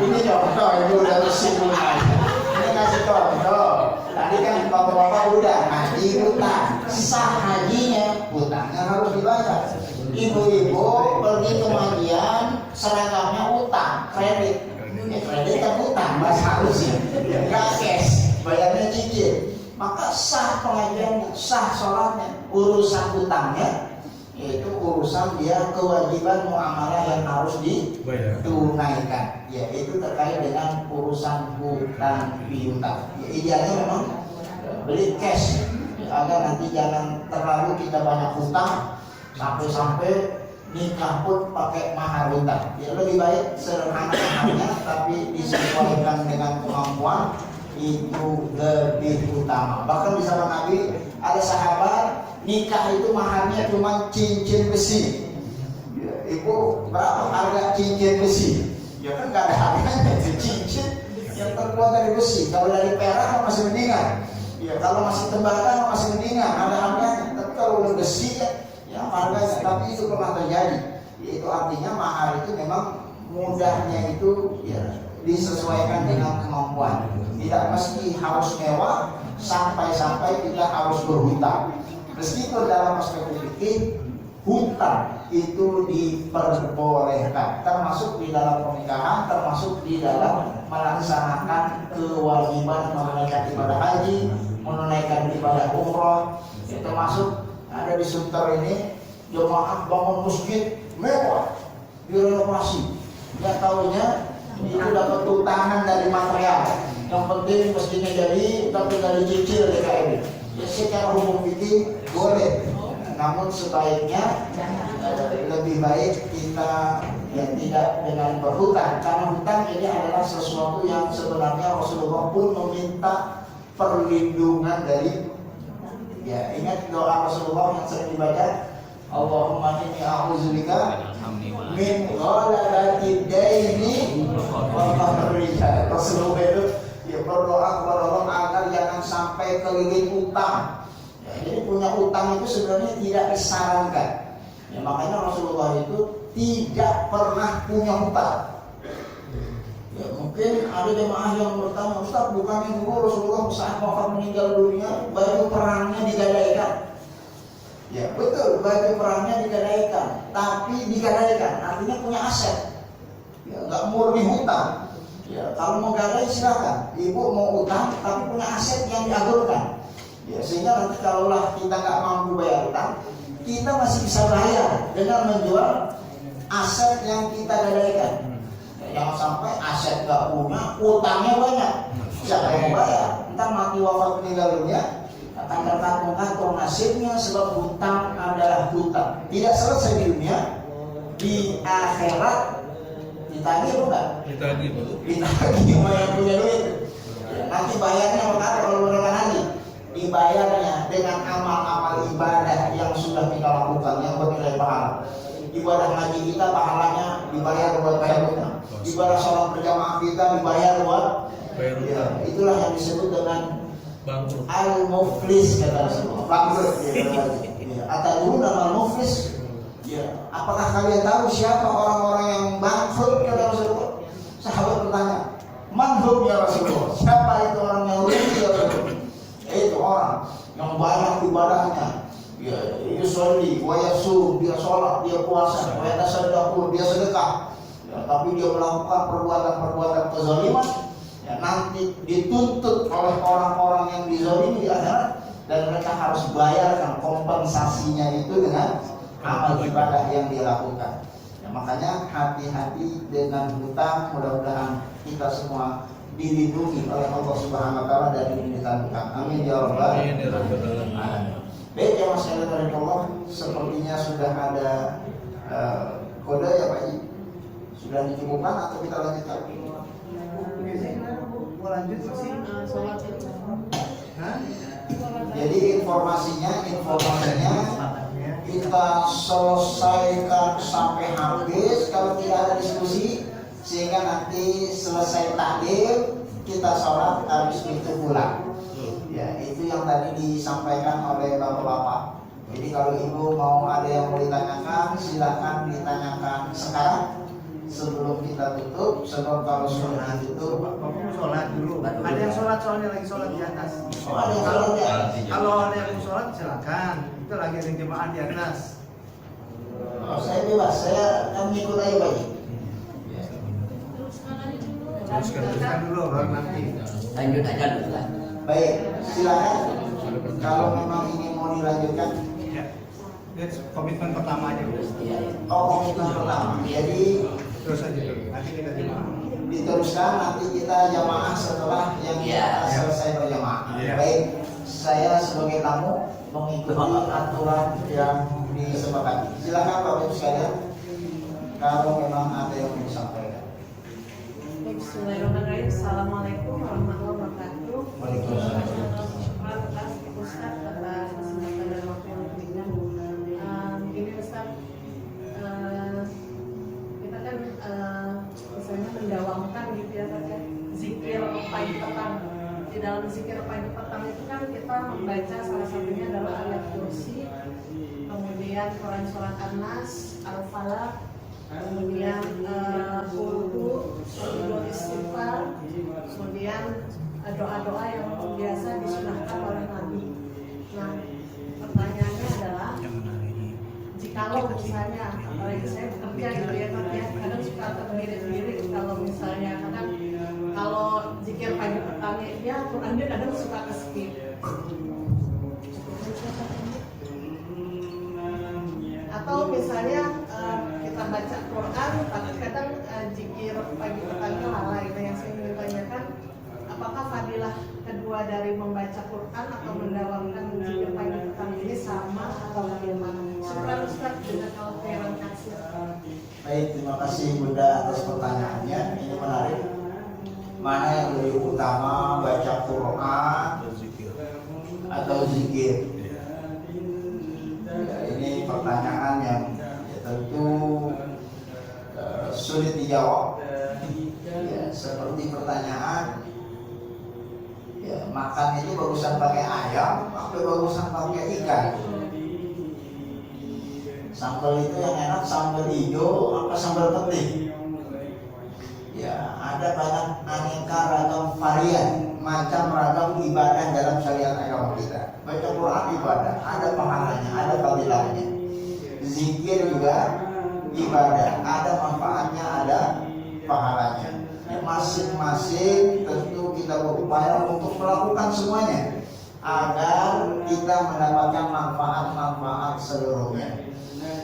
ini contoh, ibu udah tersinggung aja. Ini kasih contoh. Tadi kan bapak-bapak udah haji hutang, sah hajinya, hutangnya harus dibayar. Ibu-ibu pergi kemajian, seragamnya utang, kredit. Ya, kredit kan utang, bahasa halusnya. Nggak cash, bayarnya cicil. Maka sah pengajiannya, sah sholatnya, urusan utangnya yaitu urusan dia kewajiban muamalah yang harus ditunaikan. Ya, itu terkait dengan urusan hutang piutang. Ya, idealnya memang beli cash agar nanti jangan terlalu kita banyak hutang sampai nikah pun pakai mahar hutang. Ya, lebih baik sederhana maharnya tapi disesuaikan dengan kemampuan, itu lebih utama. Bahkan di zaman Nabi ada sahabat nikah itu maharnya cuma cincin besi. Ya, ibu berapa harga cincin besi? Ya kan nggak ada harganya, cincin yang terbuat dari besi. Kalau dari perak masih mendingan. Ya kalau masih tembaga masih mendingan, ada harganya. Tapi kalau udah besi ya harganya. Tapi itu pernah terjadi. Itu artinya mahar itu memang mudahnya itu ya disesuaikan dengan kemampuan. Tidak mesti harus mewah, sampai-sampai tidak harus berhutang. Meskipun dalam perspektif fikih hutang itu diperbolehkan, termasuk di dalam pernikahan, termasuk di dalam melaksanakan kewajiban menunaikan ibadah haji, menunaikan ibadah umroh. Termasuk ada di Sunter ini jemaah bangun masjid mewah, direnovasi. Nggak tahunya itu dapat utangan dari material. Yang penting masjidnya jadi, tapi dari cicil DKM. Ya, secara hukum fikih boleh, namun sebaiknya lebih baik kita ya tidak dengan berhutang, karena hutang ini adalah sesuatu yang sebenarnya Rasulullah pun meminta perlindungan dari. Ya, ingat doa Rasulullah yang sering dibaca, Allahumma inni a'udzubika min ghalabatid daini wa qahri rijal. Rasulullah itu ya berdoa kepada Allah agar jangan sampai keliling utang. Ya, jadi punya utang itu sebenarnya tidak disarankan. Ya, makanya Rasulullah itu tidak pernah punya hutang. Ya, mungkin ada jemaah yang bertanya, Ustaz, bukannya dulu Rasulullah saat wafat meninggal dunia baju perangnya digadaikan? Ya betul, baju perangnya digadaikan, tapi digadaikan artinya punya aset. Ya nggak murni hutang. Ya kalau mau gadai silakan. Ibu mau utang tapi punya aset yang diaturkan. Ya sehingga nanti kalaulah kita nggak mampu bayar utang, kita masih bisa bayar dengan menjual aset yang kita gadaikan. Ya, jangan sampai aset nggak punya, utangnya banyak. Siapa yang bayar? Entar mati wafat meninggal dunia akan tergantung nasibnya, sebab hutang adalah hutang. Tidak selesai di dunia, di akhirat ditagih bukan? Ditagih. Ditagih sama yang punya duit. Nanti bayarnya berkata kalau mereka nanti dibayarnya dengan amal-amal ibadah yang sudah kita lakukan yang bernilai pahala. Ibadah ngaji kita pahalanya dibayar buat bayar hutang. Ibadah sholat berjamaah kita dibayar buat bayar hutang. Ya, itulah yang disebut dengan Bangkrut. Al-Muflis kata Rasulullah. Bangkrut ya. Atau dulu nama Al-Muflis. Ya, apakah kalian tahu siapa orang-orang yang bangkrut kata Rasulullah? Sahabat bertanya, "Man hum ya Rasulullah?" Siapa itu orang yang rugi ya Rasulullah? Itu orang yang banyak ibadahnya. Ya, dia sholli, wa yasum, dia sholat, dia puasa, wa yatasaddaqu, dia sedekah. Ya, tapi dia melakukan perbuatan-perbuatan kezaliman. Ya, nanti dituntut oleh orang-orang yang dizalimi di akhirat dan mereka harus bayarkan kompensasinya itu dengan amal ibadah yang dia lakukan. Ya, makanya hati-hati dengan hutang. Mudah-mudahan kita semua dilindungi oleh Allah Subhanahu wa taala dari minta hutang. Amin ya rabbal alamin. Baik ya Mas Allah, sepertinya sudah ada kode ya Pak Haji. Sudah dicukupkan atau kita lanjutkan? Mau lanjut sih? Hah? Jadi informasinya kita selesaikan sampai habis kalau tidak ada diskusi, sehingga nanti selesai takdir kita sholat habis itu pulang. Ya itu yang tadi disampaikan oleh bapak-bapak. Jadi kalau ibu mau ada yang mau ditanyakan, silakan ditanyakan sekarang sebelum kita tutup. Sebab kalau sudah ditutup, Bapak mau sholat dulu. Ada yang sholat soalnya lagi sholat di atas. oh, ada yang sholat ya? Kalau ada yang mau sholat silakan. Itu lagi ada jemaah di atas. Oh, saya bebas, saya akan ikut aja Pak Haji. Teruskan dulu baru nanti. Lanjut aja dulu lah. Baik, silakan. Kalau memang ini mau dilanjutkan. Ya. Itu komitmen pertama aja udah. Iya, iya. Oh, komitmen pertama. Jadi Terus aja dulu. Nanti kita jemaah. diteruskan nanti kita jamaah setelah yang Iya. selesai berjamaah. Iya. Baik, saya sebagai tamu mengikuti aturan yang disepakati. Silakan Bapak Ibu sekalian, kalau memang ada yang mau disampaikan. Bismillahirrahmanirrahim. Assalamualaikum warahmatullahi wabarakatuh. Waalaikumsalam. Terima kasih Ustaz atas kesempatan dan waktu yang diberikan. Begini Ustaz, kita kan misalnya mendawamkan gitu ya Ustaz, zikir pagi petang. Di dalam zikir pagi petang itu kan kita membaca salah satunya adalah ayat kursi, kemudian Quran surat An-Nas, Al-Falaq, kemudian wudu, sujud istighfar, kemudian doa-doa yang biasa disunahkan oleh Nabi. Nah, pertanyaannya adalah, jikalau misalnya, apalagi saya bekerja gitu ya Pak ya, kadang suka terdiri-diri kalau misalnya, kadang kalau zikir pagi petangnya ya Qurannya kadang suka ke-skip. Atau misalnya kita baca Quran tapi kadang zikir pagi petangnya lalai. Nah, yang saya ingin tanyakan, apakah fadilah kedua dari membaca Quran atau mendawamkan zikir pagi petang ini sama atau bagaimana? Syukran Ustaz, jazakallahu khairan katsir. Baik, terima kasih Bunda atas pertanyaannya. Ini menarik. Mana yang lebih utama, baca Quran atau zikir? Ya, ini pertanyaan sulit dijawab. Ya, seperti pertanyaan, ya, makan itu bagusan pakai ayam, apa bagusan pakai ikan? Sambal itu yang enak sambal hijau apa sambal putih? Ya, ada banyak aneka ragam varian, macam ragam ibadah dalam syariat agama kita. Baca Quran ibadah, ada pahalanya, ada fadilahnya. Zikir juga ibadah, ada manfaatnya, ada pahalanya. Masing-masing tentu kita berupaya untuk melakukan semuanya agar kita mendapatkan manfaat-manfaat seluruhnya.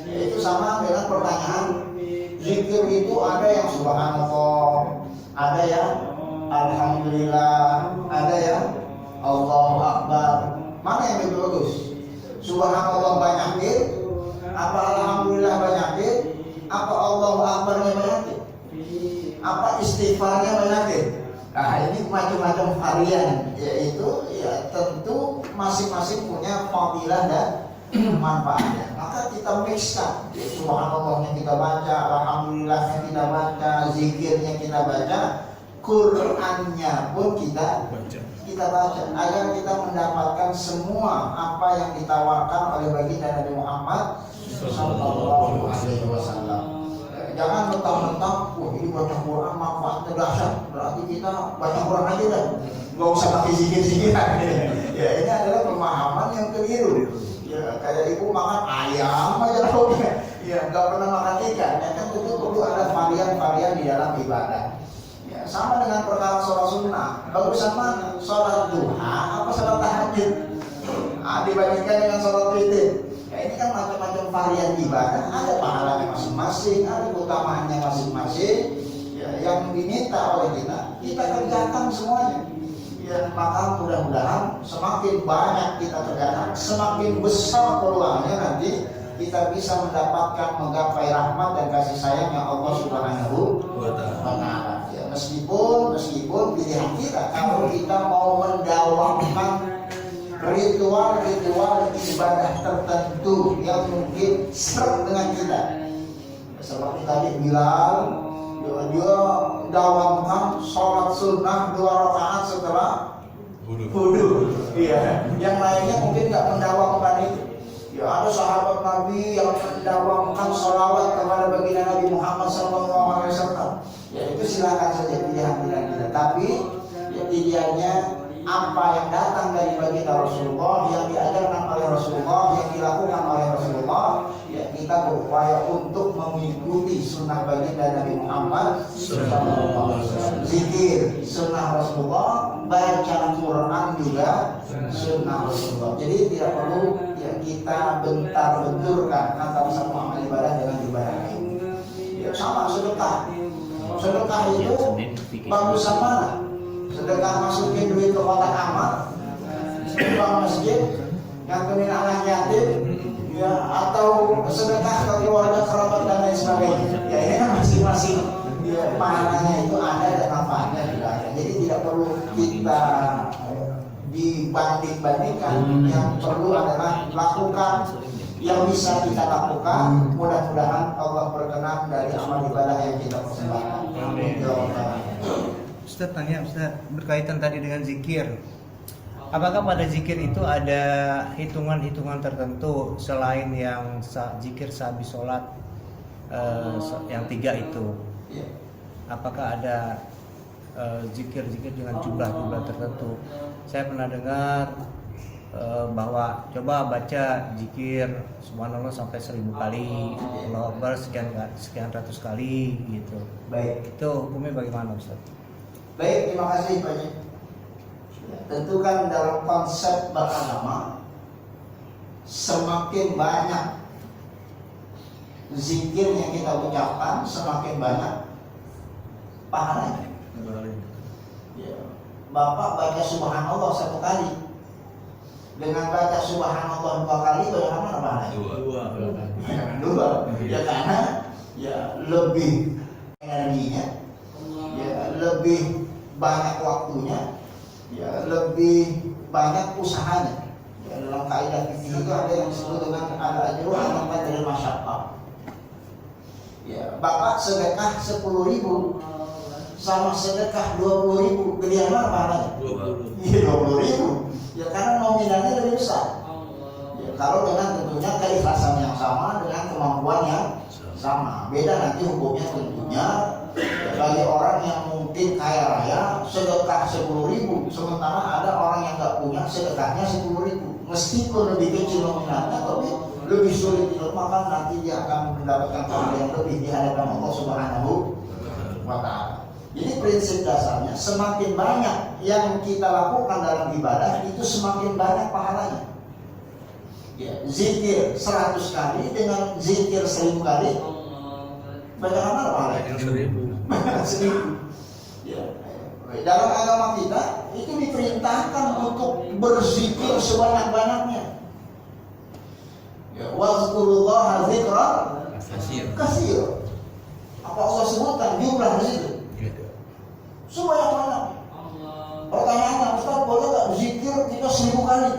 Itu sama dengan pertanyaan zikir itu ada yang subhanallah, ada yang alhamdulillah, ada yang Allahu Akbar. Mana yang lebih bagus? Subhanallah banyakin, apa alhamdulillah banyakin, apa Allahu Akbarnya banyakin? Apa istighfarnya banyakin? Nah, ini macam-macam varian, yaitu ya tentu masing-masing punya fadilah dan manfaatnya. Maka kita mixkan, ya, subhanallahnya kita baca, alhamdulillahnya kita baca, zikirnya kita baca, Qur'annya pun kita baca agar kita mendapatkan semua apa yang ditawarkan oleh baginda Nabi Muhammad sallallahu alaihi wasallam. Jangan mentang-mentang, wah ini baca Quran manfaatnya dahsyat, berarti kita baca Quran aja dah, nggak usah pakai zikir-zikiran. Ya, ini adalah pemahaman yang keliru. Ya, kayak ibu makan ayam aja lauknya, ya nggak pernah makan ikan. Ya kan itu perlu ada varian-varian di dalam ibadah. Ya, sama dengan perkara sholat sunnah, bagusan mana? Sholat duha apa sholat tahajud? Dibandingkan dengan sholat witir. Ya, ini kan macam-macam varian ibadah, ada pahalanya masing-masing, ada keutamaannya masing-masing. Ya, yang diminta oleh kita kerjakan semuanya. Ya, maka mudah-mudahan semakin banyak kita kerjakan, semakin besar peluangnya nanti kita bisa mendapatkan menggapai rahmat dan kasih sayangnya Allah Subhanahu wa Ta'ala. Ya, meskipun pilihan kita, kalau kita mau mendawamkan ritual ibadah tertentu yang mungkin seret dengan kita, seperti tadi Bilal, dia dawamkan sholat sunnah 2 rakaat setelah wudu. Iya, yang lainnya mungkin nggak mendawamkan itu. Ya, ada sahabat Nabi yang mendawamkan sholawat kepada baginda Nabi Muhammad SAW. Ya, itu silakan saja pilihan-pilihan kita. Tapi ya, idealnya apa yang datang dari baginda Rasulullah, yang diajarkan oleh Rasulullah, yang dilakukan oleh Rasulullah, ya kita berupaya untuk mengikuti sunnah baginda Nabi Muhammad SAW. Zikir sunnah Rasulullah, baca Quran juga sunnah Rasulullah. Jadi tidak perlu ya kita bentar-benturkan antara satu amal ibadah dengan ibadah lain. Ya, sama sedekah. Sedekah itu bagusan mana? Sedekah masukin duit ke kotak amal, uang masjid, ngantunin anak yatim, ya, atau sedekah ke keluarga kerabat dan lain sebagainya. Ya, ini kan masing-masing ya, pahalanya itu ada dan manfaatnya juga ada. Jadi tidak perlu kita dibanding-bandingkan. Yang perlu adalah lakukan yang bisa kita lakukan. Mudah-mudahan Allah berkenan dari amal ibadah yang kita persembahkan. Amin. Ustaz tanya, Ustaz, berkaitan tadi dengan zikir. Apakah pada zikir itu ada hitungan-hitungan tertentu selain yang zikir sehabis sholat yang 3 itu? Apakah ada zikir-zikir dengan jumlah-jumlah tertentu? Saya pernah dengar bahwa coba baca zikir subhanallah sampai 1000 kali, Allahu Akbar sekian ratus kali gitu. Baik. Itu hukumnya bagaimana, Ustaz? Baik, terima kasih Pak Ji. Tentu kan dalam konsep beragama, semakin banyak zikir yang kita ucapkan, semakin banyak pahalanya. Ya. Bapak baca subhanallah 1 kali, dengan baca subhanallah 2 kali, bagaimana pahalanya? 2. Ya, karena ya lebih energinya, ya lebih banyak waktunya, ya lebih banyak usahanya. Ya, dalam kaidah fikih itu ada yang disebut dengan al-ajru ala qadri masyaqqah. Ya, Bapak sedekah 10.000 sama sedekah 20.000, gedean mana pahalanya? 20. Iya 20.000. Ya karena nominalnya lebih besar. Ya, kalau dengan tentunya keikhlasan yang sama dengan kemampuan yang sama. Beda nanti hukumnya tentunya. Ya, bagi orang yang mungkin kaya raya sedekah 10.000, sementara ada orang yang nggak punya sedekahnya 10.000. Meskipun lebih kecil nominalnya, tapi lebih sulit dilupakan, nanti dia akan mendapatkan pahala yang lebih di hadapan Allah Subhanahu wa Ta'ala. Jadi prinsip dasarnya, semakin banyak yang kita lakukan dalam ibadah, itu semakin banyak pahalanya. Ya, zikir 100 kali dengan zikir 1000 kali, banyak amal pahalanya. 1000. Ya. Dalam agama kita itu diperintahkan untuk berzikir sebanyak-banyaknya. Ya, wazkurullaha dzikran katsira. Apa Allah sebutkan jumlah di situ? Sebanyak-banyak. Pertanyaannya, Ustaz, boleh nggak zikir kita 1000 kali?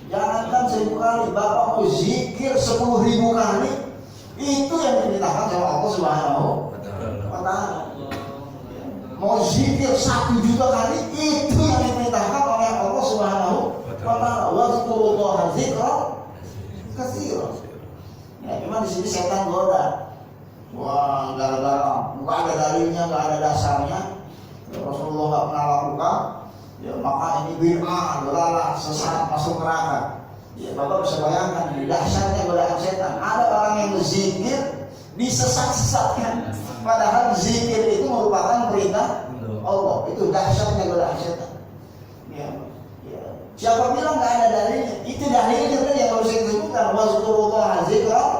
Jangankan 1000 kali, Bapak mau zikir 10.000 kali, itu yang diperintahkan sama Allah Subhanahu wa Ta'ala. Mau zikir 1 juta kali, itu yang diperintahkan oleh Allah Subhanahu wa Ta'ala. Wazkurullaha dzikran katsira. Ya, cuma di sini setan goda. Wah, gara-gara nggak ada dalilnya, nggak ada dasarnya, ya, Rasulullah nggak pernah lakukan, ya maka ini bid'ah, dolalah, sesat, masuk neraka. Ya, Bapak bisa bayangkan ini dahsyatnya godaan setan. Ada orang yang berzikir disesat-sesatkan, padahal zikir itu merupakan perintah Allah. Itu dahsyatnya godaan setan. Ya. Siapa bilang nggak ada dalilnya? Itu dalilnya tadi yang harus disebutkan. Wazkurullaha dzikran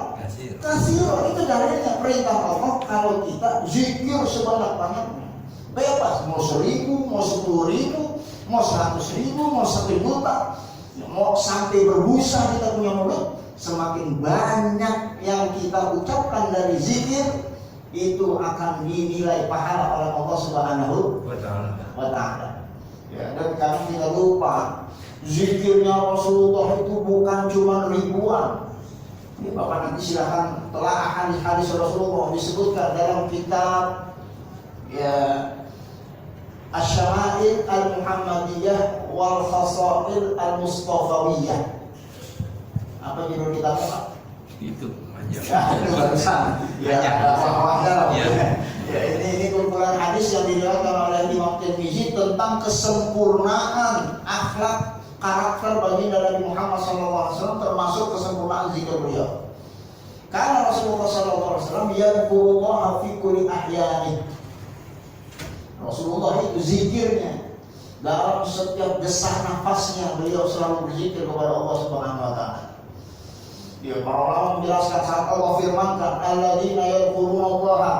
katsira. Itu dalilnya perintah Allah kalau kita zikir sebanyak-banyaknya. Bebas, mau 1.000, mau 10.000, mau 100.000, mau 1 juta, mau sampai berbusa kita punya mulut. Semakin banyak yang kita ucapkan dari zikir, itu akan dinilai pahala oleh Allah Subhanahu wa Ta'ala. Ya, dan kami tidak lupa zikirnya Rasulullah itu bukan cuma ribuan. Ya, Bapak nanti silakan telah hadis-hadis Rasulullah disebutkan dalam kitab ya Asy-Syama'il Al-Muhammadiyah wal Khasail Al-Mustafawiyah. Apa judul kitabnya, Pak? Itu aja. Ya, ini kumpulan hadis yang diriwayatkan oleh Imam Tirmizi tentang kesempurnaan akhlak karakter baginda Nabi Muhammad SAW, termasuk kesempurnaan zikir beliau. Karena Rasulullah SAW yadhkurullaha fi kulli ahyani. Rasulullah itu zikirnya dalam setiap desah nafasnya, beliau selalu berzikir kepada Allah Subhanahu wa Ta'ala. Ya, para ulama menjelaskan saat Allah firmankan alladzina yadhkurunallaha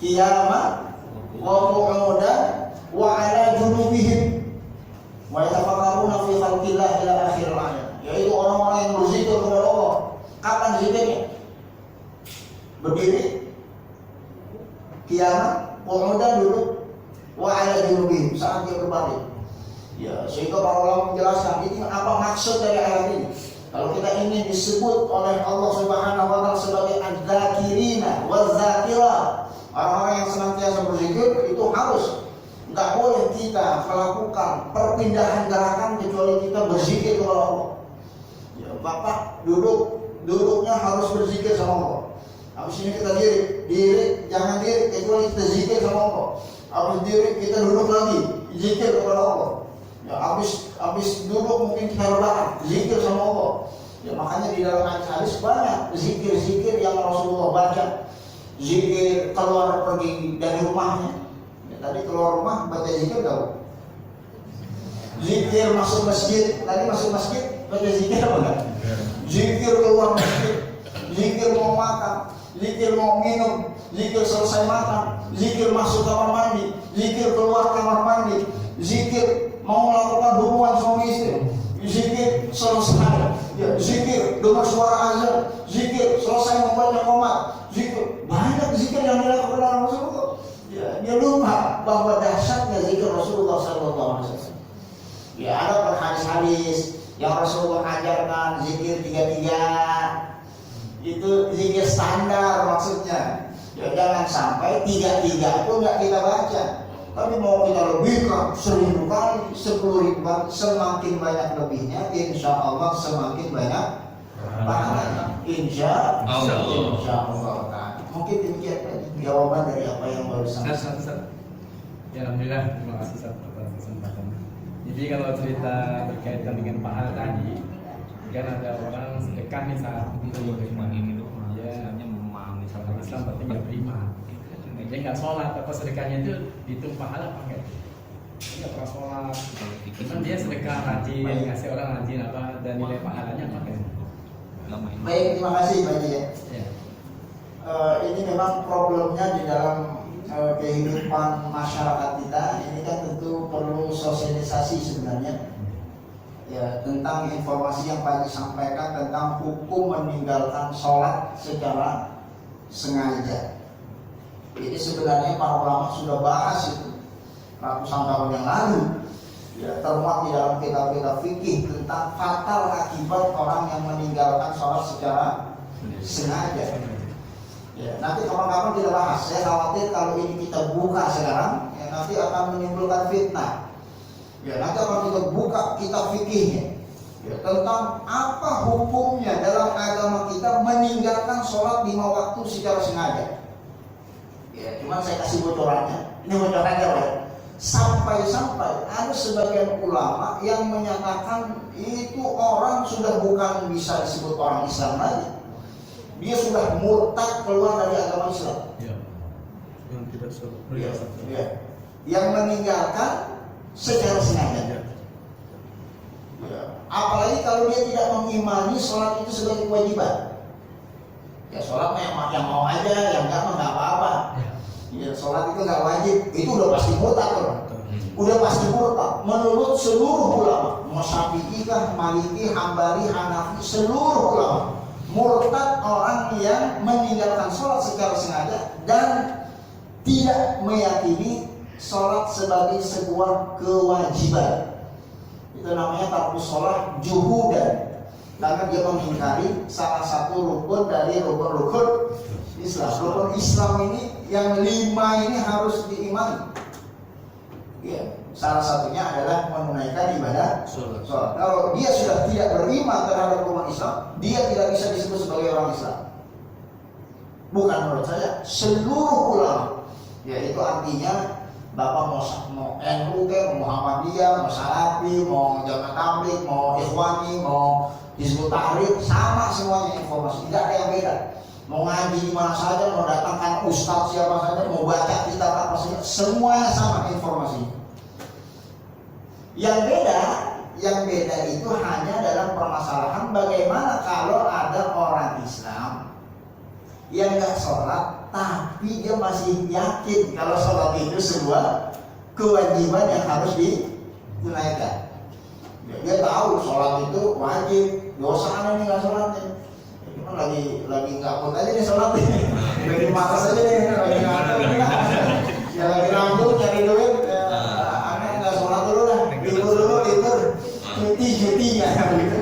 qiyaman wa qu'udan wa 'ala junubihim wa yatafakkaruna fi khalqillah ila akhir ayat. Yaitu orang-orang yang berzikir kepada Allah. Kapan zikirnya? Berdiri, qiyam, qu'udan duduk, wa 'ala junubihim saat dia berbaring. Ya, sehingga para ulama menjelaskan ini apa maksud dari ayat ini. Kalau kita ingin disebut oleh Allah Subhanahu wa Ta'ala sebagai adzakirina wazzakirat, orang-orang yang senantiasa berzikir, itu harus, nggak boleh kita melakukan perpindahan gerakan kecuali kita berzikir kepada Allah. Ya, Bapak duduknya harus berzikir sama Allah. Habis ini kita diri, jangan diri kecuali kita zikir sama Allah. Habis diri kita duduk lagi, zikir kepada Allah. Ya, habis duduk mungkin kita rebahan, zikir sama Allah. Ya, makanya di dalam hadis banyak zikir-zikir yang Rasulullah baca. Zikir keluar pergi dari rumahnya. Ya, tadi keluar rumah baca zikir tahu. Zikir masuk masjid, tadi masuk masjid baca zikir apa enggak? Zikir keluar masjid, zikir mau makan, zikir mau minum, zikir selesai makan, zikir masuk kamar mandi, zikir keluar kamar mandi, zikir mau melakukan hubungan suami istri, zikir selesai, ya, zikir dengar suara azan, zikir selesai membaca qomat, zikir, banyak zikir yang dilakukan oleh Rasulullah. Ya, dia lupa bahwa dahsyatnya zikir Rasulullah SAW. Ya, ada hadis-hadis yang Rasulullah ajarkan zikir 33. Itu zikir standar maksudnya. Ya jangan sampai 3 itu nggak kita baca. Tapi mau kita lebihkan 1000 kali, 10.000 kali, semakin banyak lebihnya, insya Allah semakin banyak pahalanya. Insya Allah. Mungkin demikian jawaban dari apa yang baru sampaikan. Ya alhamdulillah, terima kasih Ustaz atas kesempatannya. Jadi kalau cerita berkaitan dengan pahala tadi, kan ada orang sedekah nih saat itu dia orang Islam berarti nggak beriman. Dia nggak sholat, apa sedekahnya itu dihitung pahala apa enggak? Dia nggak pernah sholat, cuman dia sedekah rajin, ngasih orang rajin apa, dan nilai pahalanya apa enggak? Baik, terima kasih Pak Haji. Ya. Ini memang problemnya di dalam kehidupan masyarakat kita. Ini kan tentu perlu sosialisasi sebenarnya. Ya, tentang informasi yang Pak Haji sampaikan tentang hukum meninggalkan sholat secara sengaja. Ini sebenarnya para ulama sudah bahas itu ratusan tahun yang lalu. Ya, termuat di dalam kitab-kitab fikih tentang fatal akibat orang yang meninggalkan sholat secara sengaja. Ya, nanti kapan-kapan kita bahas. Saya khawatir kalau ini kita buka sekarang, ya, nanti akan menimbulkan fitnah. Ya, nanti akan kita buka kitab fikihnya. Ya, tentang apa hukumnya dalam agama kita meninggalkan sholat 5 waktu secara sengaja. Ya, cuman saya kasih bocorannya. Ini bocorannya, Pak. Sampai-sampai ada sebagian ulama yang menyatakan itu orang sudah bukan bisa disebut orang Islam lagi. Dia sudah murtad keluar dari agama Islam. Ya. Yang tidak sholat. Ya. Yang meninggalkan secara sengaja. Ya. Apalagi kalau dia tidak mengimani sholat itu sebagai kewajiban. Ya sholat yang mau aja, yang enggak mah nggak apa-apa. Ya sholat itu nggak wajib, itu udah pasti murtad kan? Udah pasti murtad. Menurut seluruh ulama, Syafi'i, Maliki, Hambali, Hanafi, seluruh ulama, murtad orang yang meninggalkan sholat secara sengaja dan tidak meyakini sholat sebagai sebuah kewajiban. Itu namanya tarkus sholat juhudan, karena dia mengingkari salah satu rukun dari rukun-rukun Islam. Rukun Islam ini yang 5 ini harus diimani. Ya, salah satunya adalah menunaikan ibadah sholat. Kalau dia sudah tidak beriman terhadap rukun Islam, dia tidak bisa disebut sebagai orang Islam. Bukan menurut saya, seluruh ulama. Ya, itu artinya Bapak mau NU, mau Muhammadiyah, mau Salafi, mau Jamaah Tabligh, mau Ikhwani, mau Hizbut Tahrir, sama semuanya informasi, tidak ada yang beda. Mau ngaji di mana saja, mau datangkan ustaz siapa saja, mau baca kitab apa saja, semuanya sama informasinya. Yang beda itu hanya dalam permasalahan bagaimana kalau ada orang Islam yang nggak sholat, tapi dia masih yakin kalau sholat itu sebuah kewajiban yang harus ditunaikan. Dia tahu sholat itu wajib, dosa ini nggak sholatnya. Cuma lagi nggak pun aja nih sholat nih, lagi malas aja nih, lagi ngantuk, ya lagi ngantuk cari duit, aneh nggak sholat dulu lah, libur, cuti ya gitu.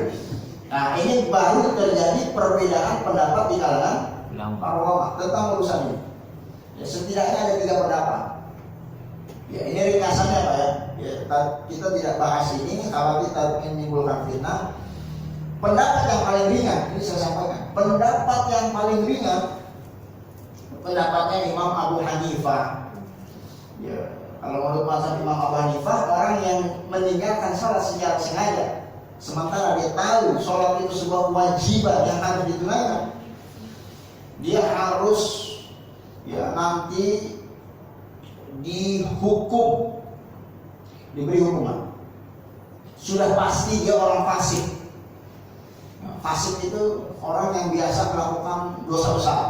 Nah ini baru terjadi perbedaan pendapat di kalangan para ulama tentang urusan ini. Ya, setidaknya ada 3 pendapat. Ya ini ringkasannya Pak ya. Ya kita tidak bahas ini kalau kita menimbulkan fitnah. Pendapat yang paling ringan, ini saya sampaikan. Pendapat yang paling ringan, pendapatnya Imam Abu Hanifah. Ya, kalau menurut mazhab Imam Abu Hanifah, orang yang meninggalkan sholat secara sengaja, sementara dia tahu sholat itu sebuah kewajiban yang harus ditunaikan, dia harus ya nanti dihukum, diberi hukuman. Sudah pasti dia orang fasik. Fasik itu orang yang biasa melakukan dosa besar.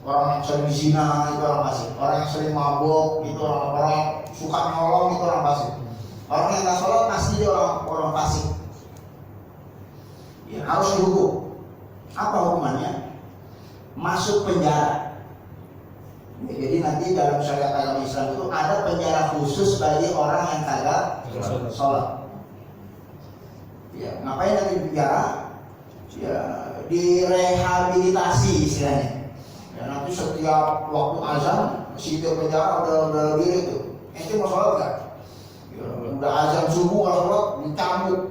Orang yang sering zina itu orang fasik. Orang yang sering mabuk itu orang yang suka nyolong itu orang fasik. Orang yang nggak sholat pasti dia orang fasik. Ya, harus dihukum. Apa hukumannya? Masuk penjara. Ya, jadi nanti dalam syariat agama Islam itu ada penjara khusus bagi orang yang kagak sholat. Ya, ngapain nanti di penjara? ya direhabilitasi istilahnya. Ya, nanti setiap waktu azan si penjara udah diri itu. Ente mau sholat nggak? Ya, udah azan subuh kalau sholat dicambuk.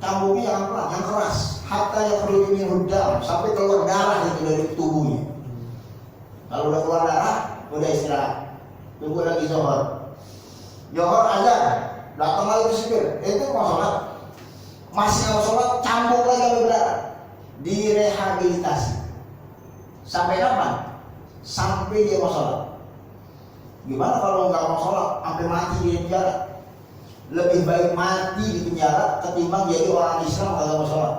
Cambuknya jangan pelan, yang keras. Hatta yang perlu minudam sampai keluar darah itu dari tubuhnya. Kalau udah keluar darah, udah istirahat. Tunggu lagi zuhur. Zuhur azan, datang lagi ke sipir. Ente mau sholat? Masih mau sholat, cambuk lagi sampai berdarah. Direhabilitasi. Sampai kapan? Sampai dia mau sholat. Gimana kalau nggak mau sholat sampai mati di penjara? Lebih baik mati di penjara ketimbang jadi orang Islam kalau mau sholat.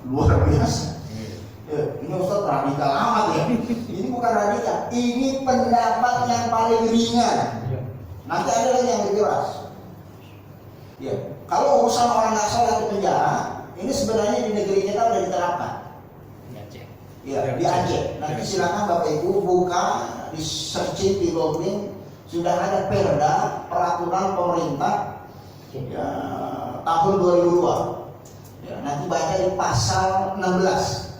Luar biasa. Ya, ini Ustaz radikal amat ya. Ini bukan radikal, ini pendapat yang paling ringan. Nanti ada lagi yang lebih keras. Ya, kalau urusan orang nggak sholat di penjara, ini sebenarnya di negeri kita udah diterapkan. Ya, di Aceh. Nanti silakan Bapak Ibu buka di searching di googling, sudah ada perda peraturan pemerintah ya, tahun 2002. Ya, nanti baca di pasal 16.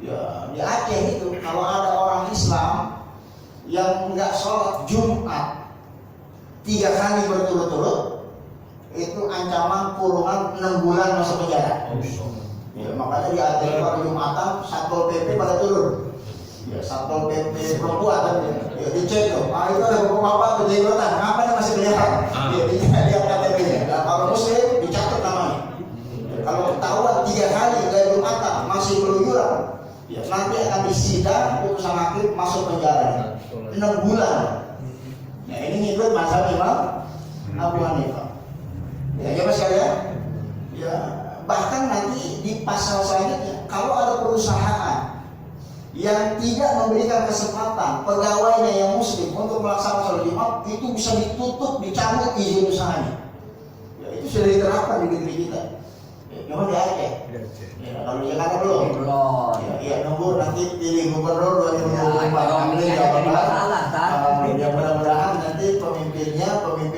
Ya, di Aceh itu kalau ada orang Islam yang nggak sholat Jumat 3 kali berturut-turut, itu ancaman kurungan 6 bulan masuk penjara. Ya, makanya di Aceh pada Jumatan Satpol PP pada turun. Ya, Satpol PP perempuan ya dicek tuh. Ah, itu ada bapak-bapak kejenggotan, ngapain masih kelihatan? Ya, lihat KTP-nya. Nah, kalau muslim dicatat namanya. Ya, kalau ketahuan 3 kali dari Jumatan masih keluyuran, ya nanti akan disidang putusan hakim masuk penjara 6 bulan. Nah, ini ngikut mazhab Imam Abu Hanifah. Ya, Mas sekalian. Ya, bahkan nanti di pasal selanjutnya kalau ada perusahaan yang tidak memberikan kesempatan pegawainya yang muslim untuk melaksanakan sholat Jumat, itu bisa ditutup, dicabut izin usahanya. Ya, itu sudah diterapkan di negeri kita. Ya, cuma di Aceh. Ya, kalau di Jakarta belum. Ya, nunggu nanti pilih gubernur 2024. Ya, mudah-mudahan nanti pemimpin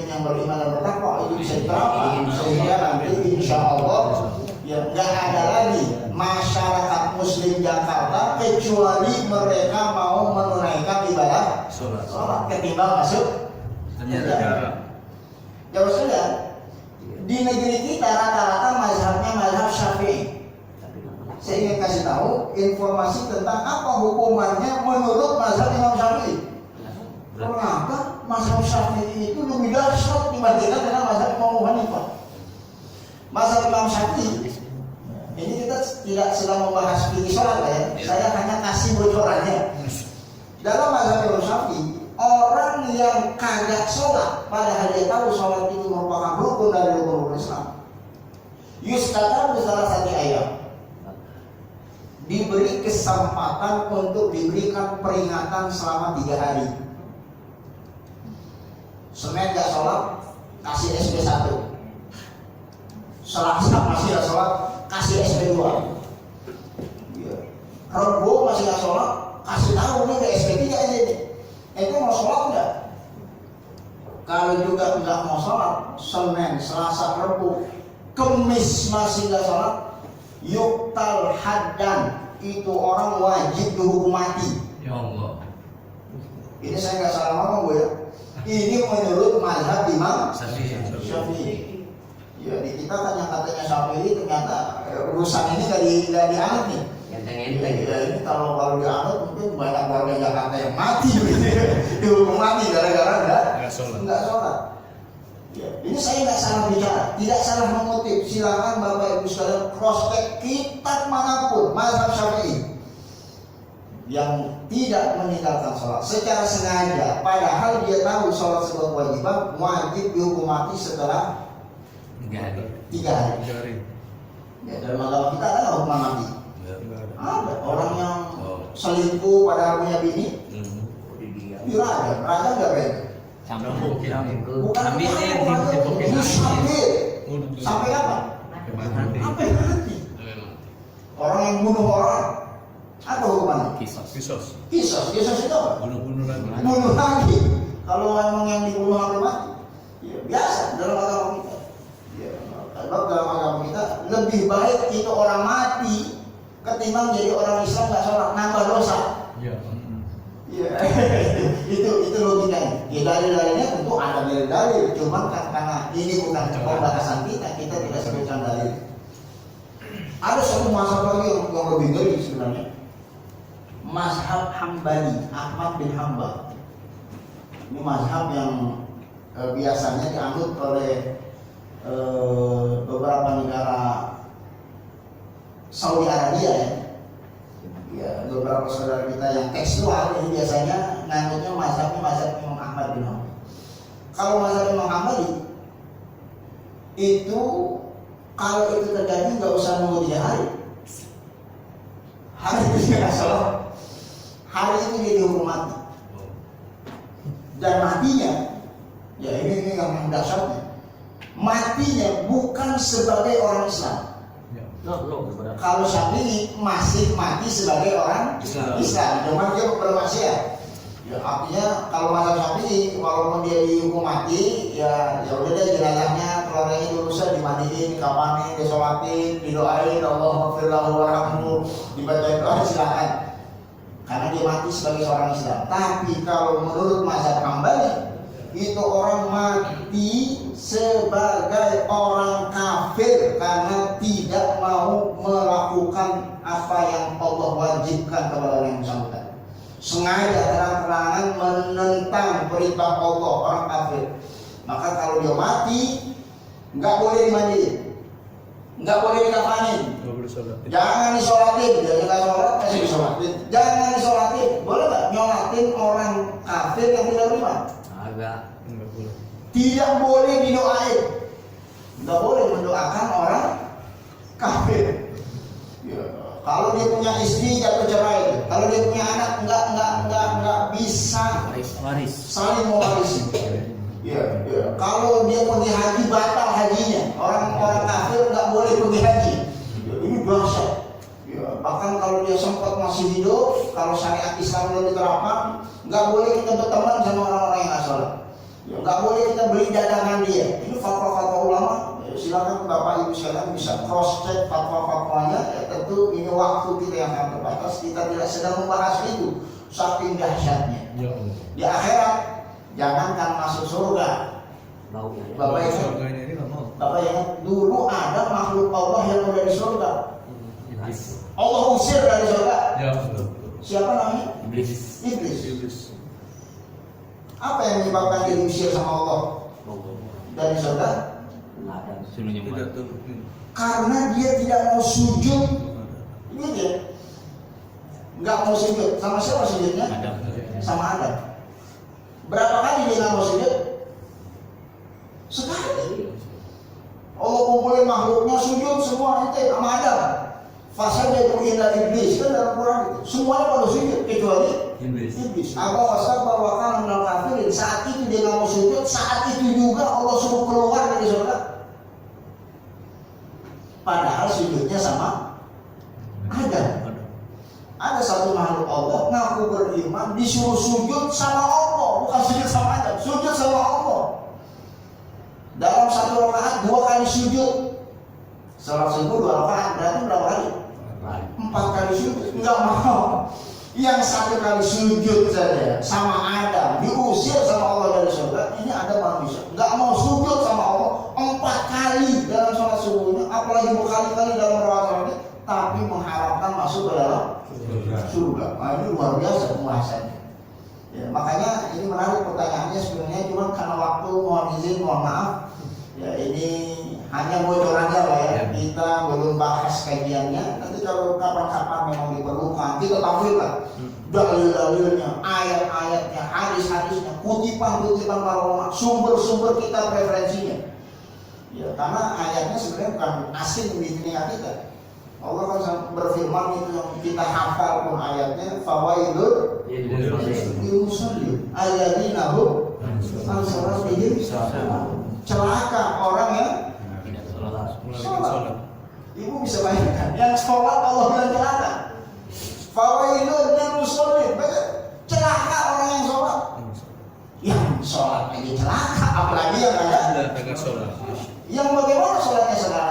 yang beriman dan bertakwa itu bisa diterapkan sehingga nanti insya Allah ya nggak ada lagi masyarakat Muslim Jakarta kecuali mereka mau menunaikan ibadah sholat ketimbang masuk penjara. Ya sudah, di negeri kita rata-rata mazhabnya mazhab Syafi'i. Saya ingin kasih tahu informasi tentang apa hukumannya menurut mazhab Imam Syafi'i. Ternyata mazhab Syafi'i itu lebih dahsyat dibandingkan dengan mazhab Imam Abu Hanifah. Mazhab Imam Syafi'i, ini kita tidak sedang membahas fikih sholat ya. Saya hanya kasih bocorannya. Dalam mazhab Imam Syafi'i, orang yang kagak sholat padahal dia tahu sholat itu merupakan rukun dari rukun Islam, yustatabu salah satu ayat, diberi kesempatan untuk diberikan peringatan selama 3 hari. Senin gak sholat, kasih SP 1. Selasa masih gak sholat, kasih SP 2. Ya. Rabu masih gak sholat, kasih tahu nih ke SP 3 aja nih. Itu mau sholat nggak? Kalau juga nggak mau sholat, Senin, Selasa, Rabu, Kemis masih nggak sholat, yuktal haddan, itu orang wajib dihukum mati. Ya Allah. Ini saya nggak salah ngomong Bu ya. Ini menurut mazhab Imam Syafi'i. Ya di kita kan yang katanya Syafi'i ternyata urusan ini nggak dianut nih. Enteng-enteng. Ya, ini kalau dianut mungkin banyak warga Jakarta yang mati gitu ya. Dihukum mati gara-gara nggak sholat. Ya, ini saya nggak salah bicara, tidak salah mengutip. Silakan Bapak Ibu sekalian cross check kitab manapun mazhab Syafi'i yang tidak meninggalkan sholat secara sengaja, padahal dia tahu sholat sebagai kewajiban, wajib dihukum mati setelah 3 hari. Ya, dalam agama kita ada hukuman mati. Ada orang yang selingkuh padahal punya bini, raja nggak beda. Bukan sampai kapan? Sampai mati. Orang yang bunuh orang, apa hukumannya? Kisos. Kisos itu apa? Bunuh lagi. Bunuh lagi. Kalau memang yang dibunuh sampai mati, ya biasa dalam agama kita. Ya, Sebab dalam agama kita lebih baik itu orang mati ketimbang jadi orang Islam nggak sholat, nambah dosa. Iya. Iya, itu logikanya. Ya, dalil-dalilnya tentu ada dalil, cuman karena ini bukan pembahasan kita tidak sebutkan dalil. Ada satu mazhab lagi yang lebih ngeri sebenarnya. Mazhab Hambali, Ahmad bin Hambal. Ini mazhab yang biasanya dianut oleh beberapa negara Saudi Arabia ya. Ya, beberapa saudara kita yang tekstual ini biasanya nganutnya mazhab Imam Ahmad bin Hanbal. Kalau mazhab Imam Hambali itu kalau itu terjadi nggak usah nunggu 3 hari. Hari itu dia salah. Hari itu dia dihukum mati. Dan matinya, ya ini yang dahsyatnya. Matinya bukan sebagai orang Islam. Kalau Syafi'i masih mati sebagai orang Islam, cuma dia bermaksiat. Ya, artinya kalau mazhab Syafi'i walaupun dia dihukum mati, ya udah deh jenazahnya keluarganya diuruskan, dimandiin, dikafanin, disolatin, didoain, Allahumma ighfir lahu warhamhu, dibacain doa silakan. Karena dia mati sebagai seorang Islam. Tapi kalau menurut mazhab Hambali itu orang mati sebagai orang kafir karena tidak mau melakukan apa yang Allah wajibkan kepada orang yang bersangkutan. Sengaja terang-terangan menentang perintah Allah, orang kafir. Maka kalau dia mati nggak boleh dimandiin, nggak boleh dikafanin, jangan disolatin, dia nggak sholat masih disolatin, jangan disolatin, boleh nggak nyolatin orang kafir yang tidak beriman? Agak. Tidak boleh didoain, nggak boleh mendoakan orang kafir. Ya, kalau dia punya istri jatuh cerai, kalau dia punya anak nggak bisa Waris. saling mewarisi. Ya. Kalau dia pergi haji batal hajinya, orang kafir nggak boleh pergi haji. Ya, ini dahsyat. Ya, bahkan kalau dia sempat masih hidup, kalau syariat Islam belum diterapkan, nggak boleh kita berteman sama orang-orang yang asal. Ya, nggak boleh kita beli dagangan dia. Ini fatwa-fatwa ulama. Ya, silakan Bapak Ibu sekalian bisa cross check fatwa-fatwanya. Ya, tentu ini waktu kita yang sangat terbatas. Kita tidak sedang membahas itu. Saking dahsyatnya. Di akhirat, jangankan masuk surga. Bapak ingat dulu ada makhluk Allah yang ada di surga. Allah usir dari surga. Siapa namanya? Iblis. Apa yang menyebabkan dia diusir sama Allah dari surga? Karena dia tidak mau sujud. Ini dia nggak mau sujud. Sama siapa sujudnya? Sama Adam. Berapa kali dia nggak mau sujud? Sekali. Allah kumpulin makhluknya sujud semua itu sama Adam. Fasajadu illa iblis, kan dalam Quran itu. Semuanya pada sujud kecuali iblis. Aba wastakbara wa kana minal kafirin. Saat itu dia nggak mau sujud, saat itu juga Allah suruh keluar dari surga. Padahal sujudnya sama Adam. Ada satu makhluk Allah ngaku beriman disuruh sujud sama Allah, bukan sujud sama Adam, sujud sama Allah. Dalam satu rakaat 2 kali sujud. Salat subuh 2 rakaat berarti berapa kali? 4 kali sujud. Enggak mau. Yang 1 kali sujud saja sama Adam diusir sama Allah dari surga. Ini ada manusia enggak mau sujud sama Allah 4 kali dalam salat subuhnya, apalagi berkali-kali dalam rakaat, tapi mengharapkan masuk ke dalam surga. Nah, ini luar biasa pembahasannya. Ya, makanya ini menarik pertanyaannya sebenarnya, cuma karena waktu mohon izin, mohon maaf. Ya, ini hanya bocorannya lah ya. Kita belum bahas kajiannya. Nanti kalau kapan-kapan memang diperlukan, kita tampilkan dalil-dalilnya, ayat-ayatnya, hadis-hadisnya, kutipan-kutipan para ulama, sumber-sumber kita preferensinya. Ya, karena ayatnya sebenarnya bukan asing di dunia kita. Allah kan berfirman itu yang kita hafal pun ayatnya, fawailul lil musallin alladzina hum an salatihim sahun. Celaka orang yang sholat. Ibu bisa bayangkan, yang sholat Allah bilang celaka. Fawailul lil musallin, celaka orang yang sholat. Yang sholat aja celaka, apalagi yang ada sholat. Yang bagaimana sholatnya saudara?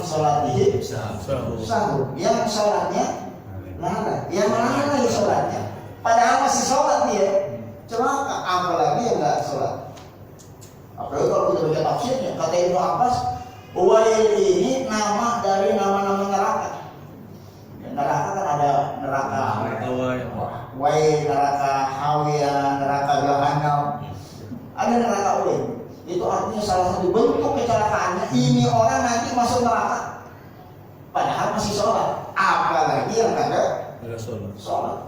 sholatihim sahur. Yang sholatnya lalai, yang lalai sholatnya. Padahal masih sholat dia, celaka. Apalagi yang nggak sholat. Apalagi kalau kita baca tafsirnya, kata Ibnu Abbas, Wail ini nama dari nama-nama neraka. Ya, neraka kan ada neraka Wail, neraka Hawiya, neraka Jahannam. Ada neraka Wail. Itu artinya salah satu bentuk kecelakaannya ini orang nanti masuk neraka padahal masih sholat. Apalagi yang ada sholat.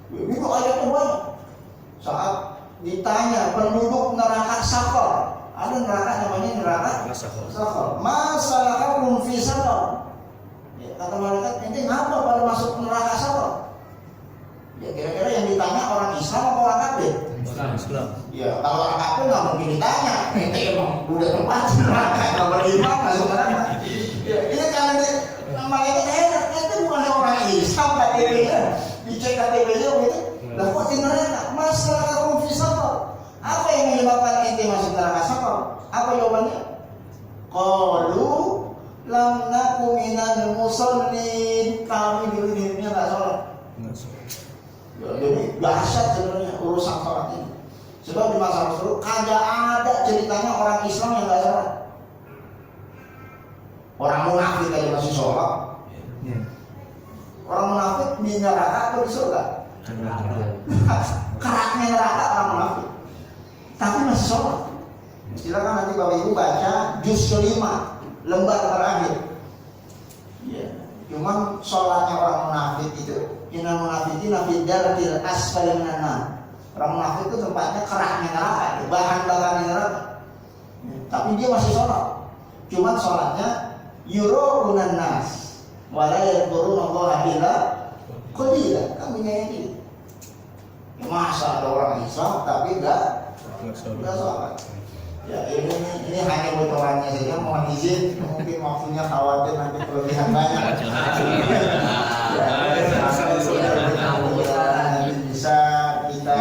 Itu ayatnya banyak. Saat ditanya penduduk neraka Sakor, ada neraka namanya neraka Sakor. Masalahum fi Sakor. Ya, kata malaikat, ente ngapa pada masuk neraka Sakor? Ya kira-kira yang ditanya orang Islam atau orang kafir? Islam. Ya kalau orang kafir nggak mungkin ditanya. Ente emang udah tempat neraka, nggak beriman masuk neraka. Ya ini kalau malaikat ente bukan orang Islam KTP-nya, dicek KTP-nya begitu. Lah kok di neraka? Masalahum fi Sakor. Apa yang menyebabkan ente masuk neraka Sakor? Apa jawabannya? Qalu lam naku minal musallin. Kami dulu hidupnya nggak sholat. Ya, jadi dahsyat sebenarnya urusan sholat ini. Sebab di masa Rasul kagak ada ceritanya orang Islam yang nggak sholat. Orang munafik aja masih sholat. Orang munafik di neraka atau di surga? Keraknya neraka orang munafik. Tapi masih sholat. Silakan nanti Bapak Ibu baca juz kelima, lembar terakhir. Ya, cuman sholatnya orang munafik itu, innal munafiqina fi darkil asfali minan nar. Orang munafik itu tempatnya keraknya neraka, bahan bakarnya neraka. Ya, tapi dia masih sholat. Cuman sholatnya yuraunan nas, wala yadhkurunallaha illa qalila. Kan begini. Masa ada orang Islam tapi enggak sholat. Ya ini hanya bocorannya saja. Mohon izin, mungkin waktunya khawatir nanti kelebihan banyak. Bisa kita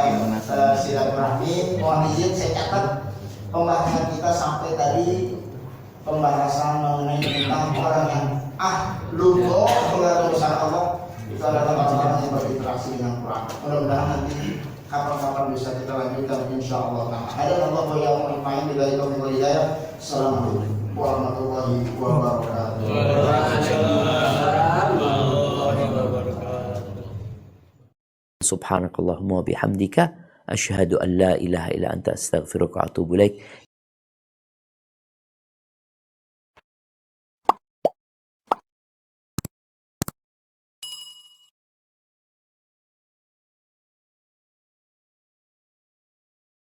silaturahmi. Mohon izin saya catat pembahasan kita sampai tadi pembahasan mengenai tentang orang yang lupa keluar besar Allah. Itu adalah orang yang berinteraksi dengan Quran. Mudah-mudahan nanti kapan-kapan bisa kita lanjutkan insyaallah. Ada Allah wa yaumal qiyamah bila itu hidayah. Assalamualaikum warahmatullahi wabarakatuh. Subhanakallahumma wa bihamdika asyhadu an la ilaha illa anta astaghfiruka wa atubu ilaik.